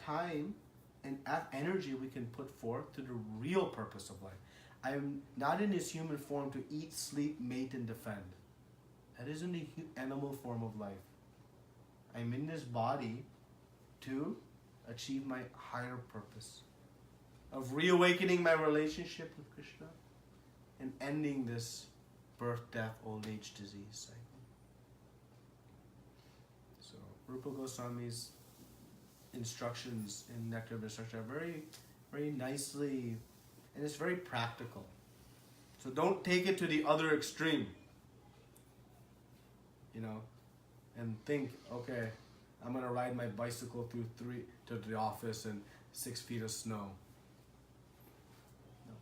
time and energy we can put forth to the real purpose of life. I am not in this human form to eat, sleep, mate, and defend. That isn't the animal form of life. I'm in this body to achieve my higher purpose of reawakening my relationship with Krishna and ending this birth, death, old age, disease cycle. So Rupa Goswami's instructions in Nectar of Instruction are very, very nicely, and it's very practical. So don't take it to the other extreme, and think, okay, I'm going to ride my bicycle to the office in 6 feet of snow. No.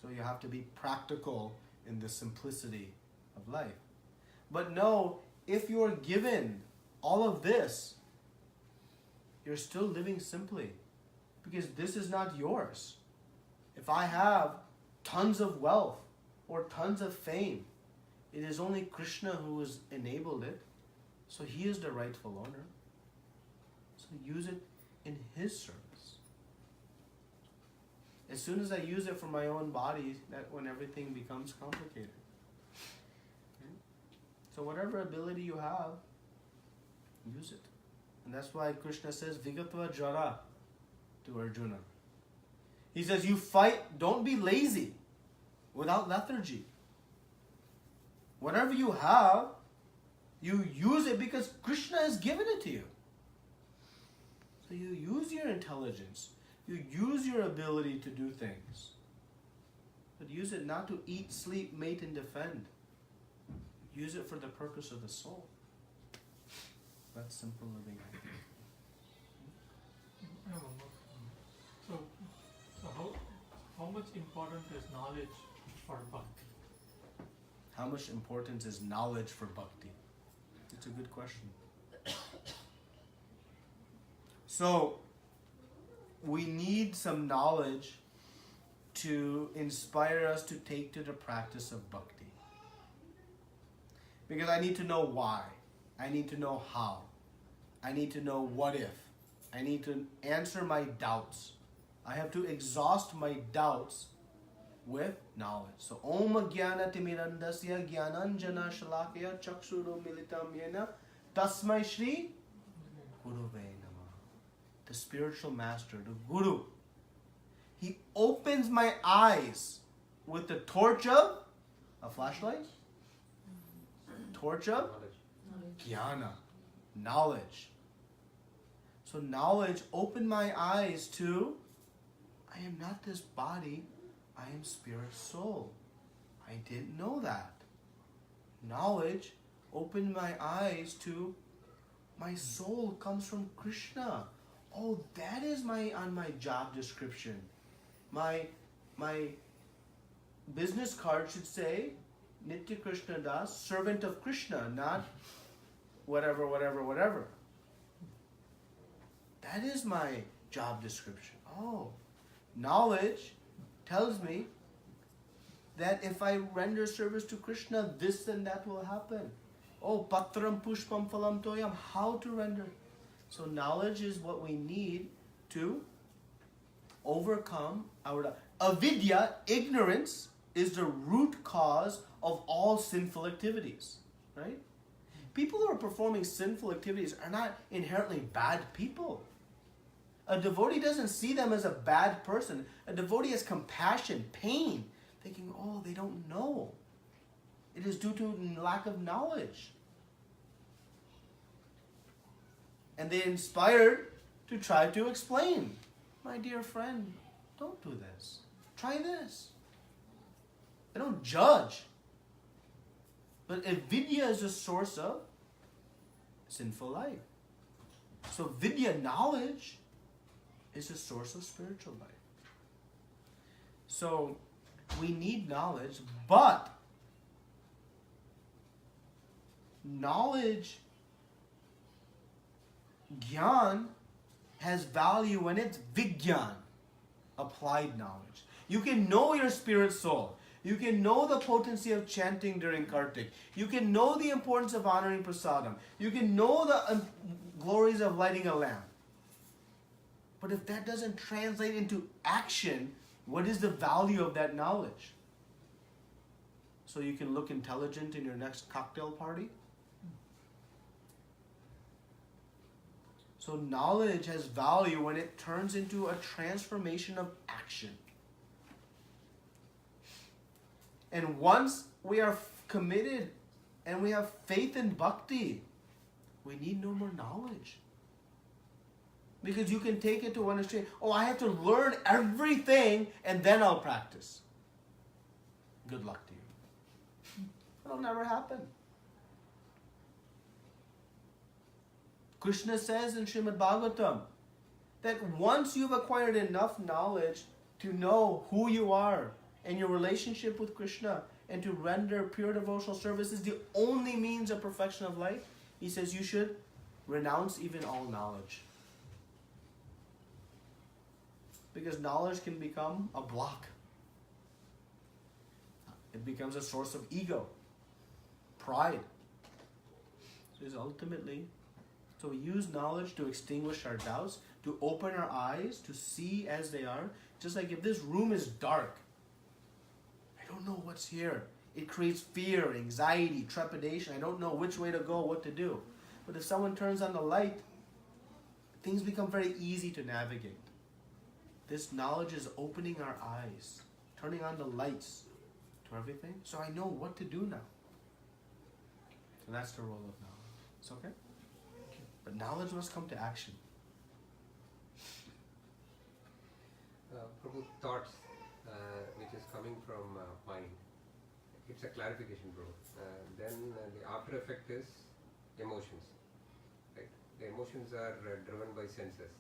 So you have to be practical in the simplicity of life. But no, if you're given all of this, you're still living simply, because this is not yours. If I have tons of wealth or tons of fame, it is only Krishna who has enabled it, so he is the rightful owner. So use it in his service. As soon as I use it for my own body, that's when everything becomes complicated. Okay? So whatever ability you have, use it. And that's why Krishna says, Vigatva Jara to Arjuna. He says, you fight, don't be lazy, without lethargy. Whatever you have, you use it because Krishna has given it to you. So you use your intelligence, you use your ability to do things. But use it not to eat, sleep, mate, and defend. Use it for the purpose of the soul. That's simple living. So how much important is knowledge for bhakti? How much importance is knowledge for bhakti? It's a good question. So, we need some knowledge to inspire us to take to the practice of bhakti. Because I need to know why. I need to know how. I need to know what if. I need to answer my doubts. I have to exhaust my doubts with knowledge. So, Om Jnana Timirandasya Jnananjana Shalakya Chakshuro Militam Yena Tasmai Śrī Gurave Namah. The spiritual master, the Guru. He opens my eyes with the torch of a flashlight? Torch of Jnana, knowledge. So knowledge opened my eyes to, I am not this body, I am spirit soul. I didn't know that. Knowledge opened my eyes to, my soul comes from Krishna. Oh, that is on my job description. My business card should say, Nitya Krishna Das, servant of Krishna, not whatever. That is my job description. Oh, knowledge tells me that if I render service to Krishna, this and that will happen. Oh, patram pushpam phalam toyam, how to render. So knowledge is what we need to overcome our avidya. Ignorance is the root cause of all sinful activities, right? People who are performing sinful activities are not inherently bad people. A devotee doesn't see them as a bad person. A devotee has compassion, pain, thinking, oh, they don't know. It is due to lack of knowledge. And they inspired to try to explain. My dear friend, don't do this. Try this. They don't judge. But avidya is a source of sinful life. So vidya, knowledge, is a source of spiritual life. So we need knowledge, but knowledge, Gyan, has value when it's viṣayān, applied knowledge. You can know your spirit soul. You can know the potency of chanting during Kartik. You can know the importance of honoring prasadam. You can know the glories of lighting a lamp. But if that doesn't translate into action, what is the value of that knowledge? So you can look intelligent in your next cocktail party? So knowledge has value when it turns into a transformation of action. And once we are committed and we have faith in bhakti, we need no more knowledge. Because you can take it to one extreme. Oh, I have to learn everything and then I'll practice. Good luck to you. It'll never happen. Krishna says in Srimad Bhagavatam that once you've acquired enough knowledge to know who you are and your relationship with Krishna and to render pure devotional service is the only means of perfection of life, he says you should renounce even all knowledge. Because knowledge can become a block. It becomes a source of ego, pride. So it's ultimately, so we use knowledge to extinguish our doubts, to open our eyes, to see as they are. Just like if this room is dark, I don't know what's here. It creates fear, anxiety, trepidation. I don't know which way to go, what to do. But if someone turns on the light, things become very easy to navigate. This knowledge is opening our eyes, turning on the lights to everything. So I know what to do now. So that's the role of knowledge. It's okay? But knowledge must come to action. Prabhu, thoughts which is coming from mind. It's a clarification, bro. Then the after effect is emotions. Right? The emotions are driven by senses.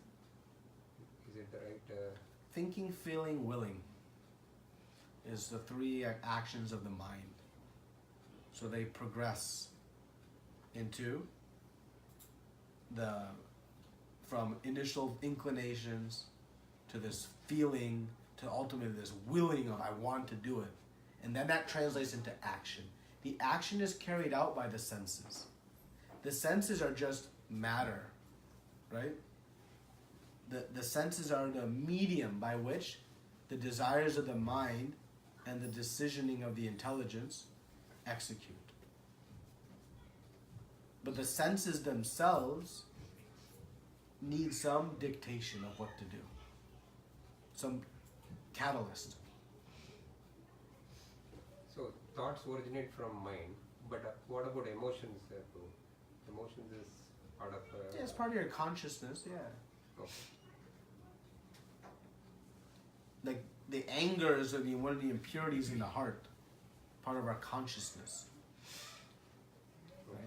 Is it the right? Thinking, feeling, willing is the three actions of the mind. So they progress into from initial inclinations to this feeling to ultimately this willing of I want to do it. And then that translates into action. The action is carried out by the senses. The senses are just matter, right? The senses are the medium by which the desires of the mind and the decisioning of the intelligence execute. But the senses themselves need some dictation of what to do. Some catalyst. So thoughts originate from mind, but what about emotions? Emotions is part of. Yeah, it's part of your consciousness. Yeah. Okay. Like the anger is one of the impurities in the heart, part of our consciousness. Right?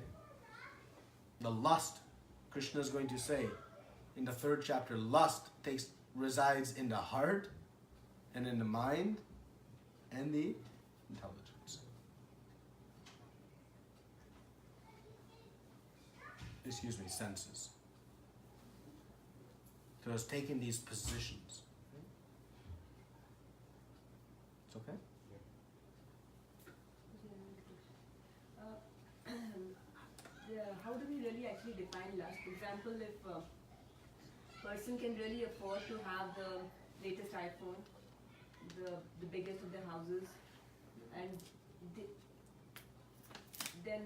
The lust, Krishna is going to say in the 3rd chapter, lust resides in the heart and in the mind and the intelligence. Excuse me, senses. So it's taking these positions. It's okay? How do we really actually define lust? For example, if a person can really afford to have the latest iPhone, the biggest of the houses, and then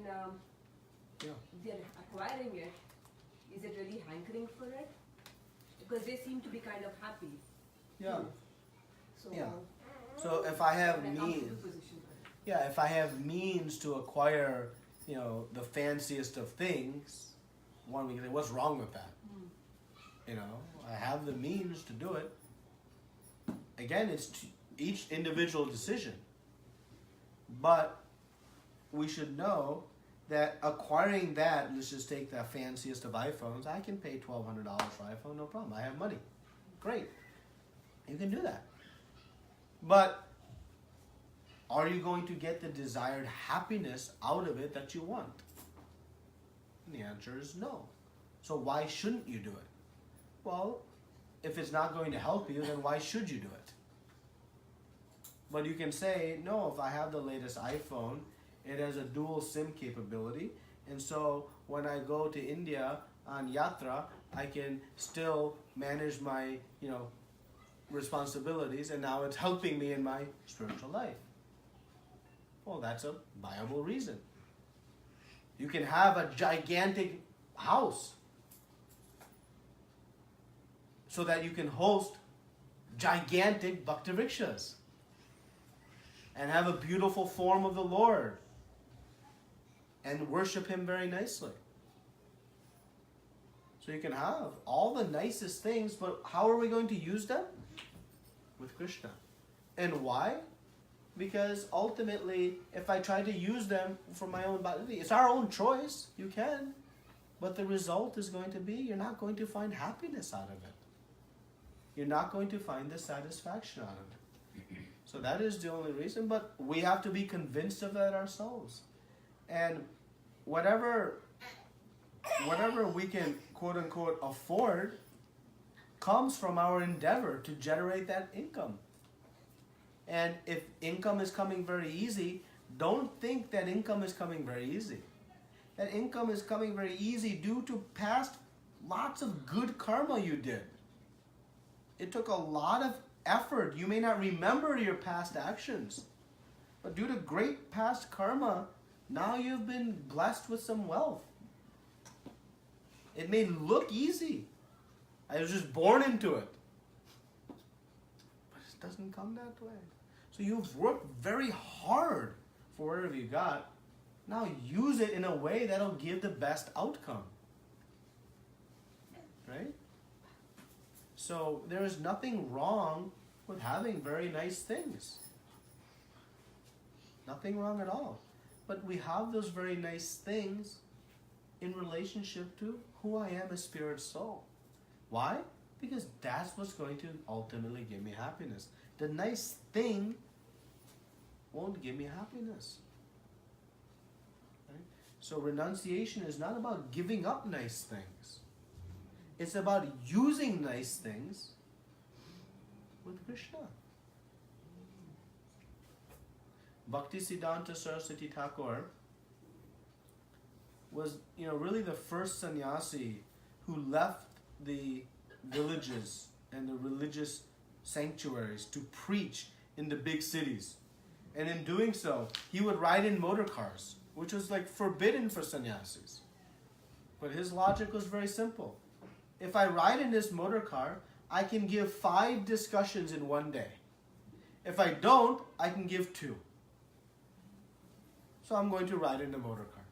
they're acquiring it, is it really hankering for it? Because they seem to be kind of happy. Yeah. So, Yeah. So if I have an comfortable means, position for it. yeah, if I have means to acquire, the fanciest of things, one we can say, what's wrong with that? I have the means to do it. Again, it's each individual decision. But we should know that acquiring that, let's just take the fanciest of iPhones, I can pay $1,200 for iPhone, no problem. I have money. Great. You can do that. But are you going to get the desired happiness out of it that you want? And the answer is no. So why shouldn't you do it? Well, if it's not going to help you, then why should you do it? But you can say, no, if I have the latest iPhone, it has a dual SIM capability, and so when I go to India on yatra, I can still manage my, responsibilities, and now it's helping me in my spiritual life. Well, that's a viable reason. You can have a gigantic house so that you can host gigantic bhakti rickshaws and have a beautiful form of the Lord and worship Him very nicely. So you can have all the nicest things, but how are we going to use them? With Krishna. And why? Because ultimately, if I try to use them for my own body, it's our own choice. You can. But the result is going to be, you're not going to find happiness out of it. You're not going to find the satisfaction out of it. So that is the only reason. But we have to be convinced of that ourselves. And whatever we can, quote unquote, afford comes from our endeavor to generate that income. And if income is coming very easy, don't think that income is coming very easy. That income is coming very easy due to past lots of good karma you did. It took a lot of effort. You may not remember your past actions, but due to great past karma, now you've been blessed with some wealth. It may look easy. I was just born into it. But it doesn't come that way. So you've worked very hard for whatever you got. Now use it in a way that'll give the best outcome. Right? So there is nothing wrong with having very nice things. Nothing wrong at all. But we have those very nice things in relationship to who I am as spirit soul. Why? Because that's what's going to ultimately give me happiness. The nice thing won't give me happiness. Right? So renunciation is not about giving up nice things. It's about using nice things with Krishna. Bhaktisiddhanta Saraswati Ṭhākura was, really the first sannyasi who left the villages and the religious sanctuaries to preach in the big cities. And in doing so, he would ride in motor cars, which was forbidden for sannyasis. But his logic was very simple. If I ride in this motor car, I can give 5 discussions in one day. If I don't, I can give 2. So I'm going to ride in the motor car.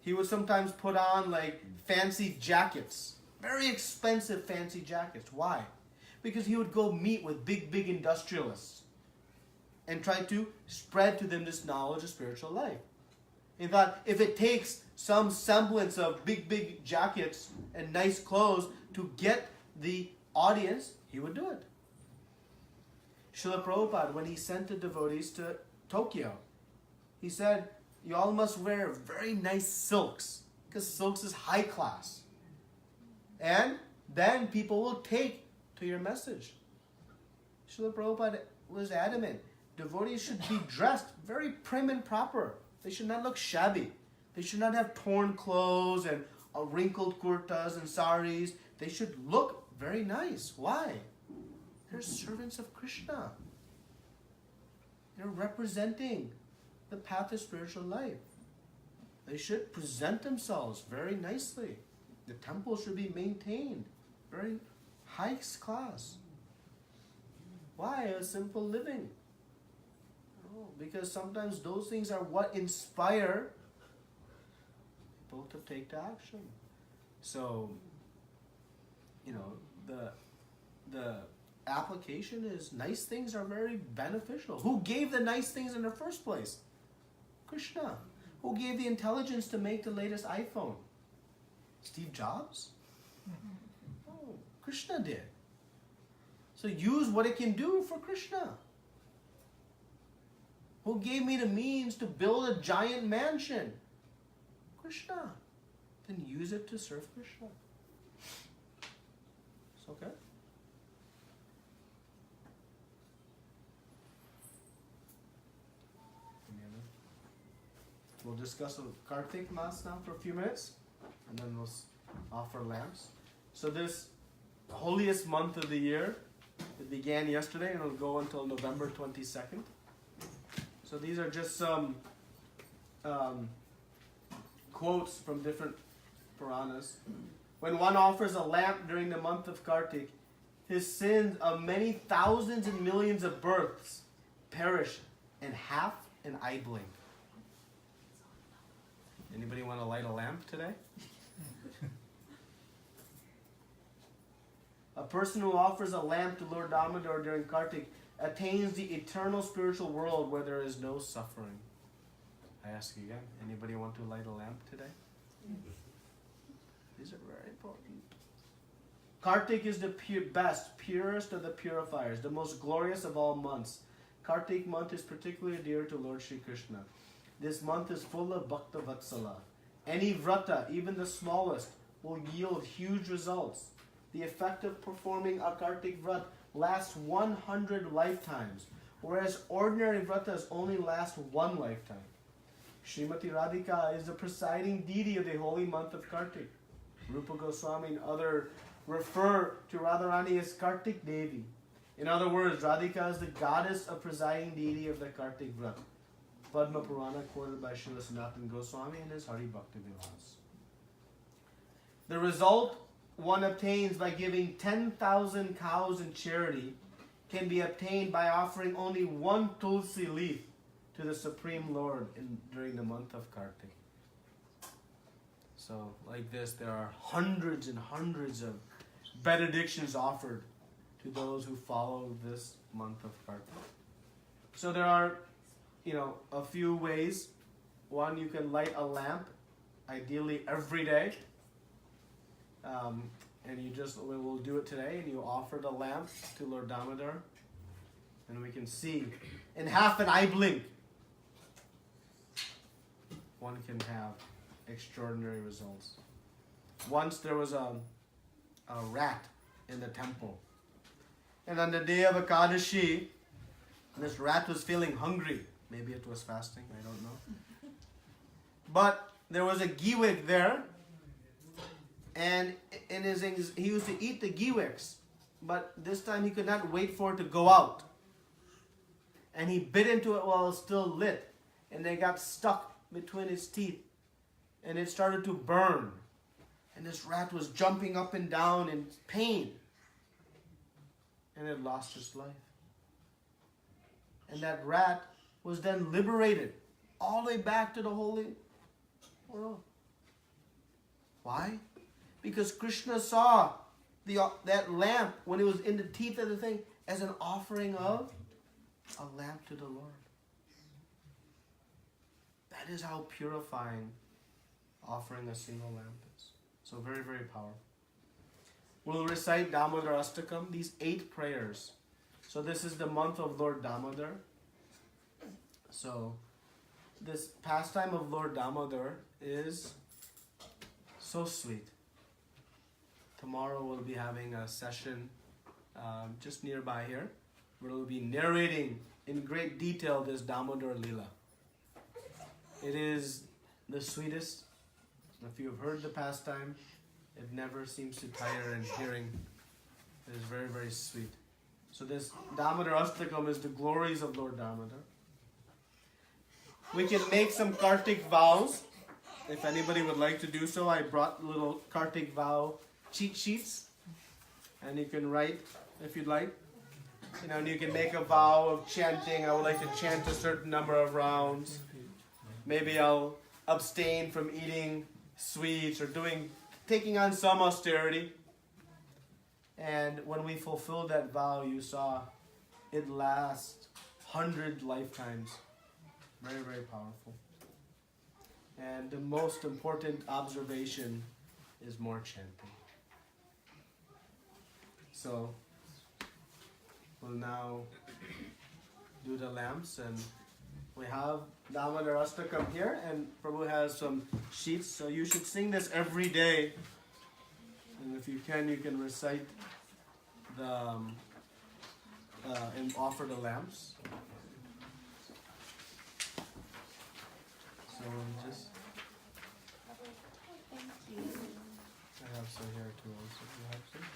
he would sometimes put on like fancy jackets, very expensive fancy jackets. Why? Because he would go meet with big industrialists and try to spread to them this knowledge of spiritual life. He thought if it takes some semblance of big jackets and nice clothes to get the audience, he would do it. Srila Prabhupada, when he sent the devotees to Tokyo, he said, you all must wear very nice silks, because silks is high class. And then people will take to your message. Srila Prabhupada was adamant. Devotees should be dressed very prim and proper. They should not look shabby. They should not have torn clothes and wrinkled kurtas and saris. They should look very nice. Why? They're servants of Krishna. They're representing the path of spiritual life. They should present themselves very nicely. The temple should be maintained very high class. Why? A simple living. Oh, because sometimes those things are what inspire people to take the action. So, the application is nice things are very beneficial. Who gave the nice things in the first place? Krishna. Who gave the intelligence to make the latest iPhone? Steve Jobs? Oh, Krishna did. So use what it can do for Krishna. Who gave me the means to build a giant mansion? Krishna. Then use it to serve Krishna. It's okay. We'll discuss the Kartik Mass now for a few minutes, and then we'll offer lamps. So this holiest month of the year, it began yesterday and it'll go until November 22nd. So these are just some quotes from different Puranas. When one offers a lamp during the month of Kartik, his sins of many thousands and millions of births perish in half an eye blink. Anybody want to light a lamp today? A person who offers a lamp to Lord Damodar during Kartik attains the eternal spiritual world where there is no suffering. I ask you again, anybody want to light a lamp today? These are very important. Kartik is the best, purest of the purifiers, the most glorious of all months. Kartik month is particularly dear to Lord Śrī Krishna. This month is full of Bhakta Vatsala. Any vrata, even the smallest, will yield huge results. The effect of performing a Kartik vrat lasts 100 lifetimes, whereas ordinary vratas only last one lifetime. Srimati Radhika is the presiding deity of the holy month of Kartik. Rupa Goswami and others refer to Radharani as Kartik Devi. In other words, Radhika is the goddess of presiding deity of the Kartik vrat. Padma Purana quoted by Srila Sanatana Goswami in his Hari Bhakti Vilas. The result one obtains by giving 10,000 cows in charity can be obtained by offering only one tulsi leaf to the Supreme Lord during the month of Kartik. So, like this, there are hundreds and hundreds of benedictions offered to those who follow this month of Kartik. So there are a few ways. One, you can light a lamp, ideally every day. And we'll do it today, and you offer the lamp to Lord Damodar. And we can see in half an eye blink, one can have extraordinary results. Once there was a rat in the temple. And on the day of Ekadashi, this rat was feeling hungry. Maybe it was fasting, I don't know. But there was a giwik there, and he used to eat the giwiks, but this time he could not wait for it to go out. And he bit into it while it was still lit, and they got stuck between his teeth, and it started to burn. And this rat was jumping up and down in pain, and it lost its life. And that rat was then liberated all the way back to the holy world. Why? Because Krishna saw that lamp when it was in the teeth of the thing as an offering of a lamp to the Lord. That is how purifying offering a single lamp is. So very, very powerful. We'll recite Damodar Astakam, these 8 prayers. So this is the month of Lord Damodar. So this pastime of Lord Damodar is so sweet. Tomorrow we'll be having a session just nearby here, where we'll be narrating in great detail this Damodar Leela. It is the sweetest. If you have heard the pastime, it never seems to tire in hearing. It is very, very sweet. So this Damodar Astakam is the glories of Lord Damodar. We can make some Kartik vows. If anybody would like to do so, I brought little Kartik vow cheat sheets. And you can write if you'd like. And you can make a vow of chanting. I would like to chant a certain number of rounds. Maybe I'll abstain from eating sweets or taking on some austerity. And when we fulfill that vow, you saw it lasts 100 lifetimes. Very, very powerful. And the most important observation is more chanting. So we'll now do the lamps, and we have Damodar Astakam here, and Prabhu has some sheets, so you should sing this every day. And if you can recite and offer the lamps. So just, Thank you. I have some here too also. You have some?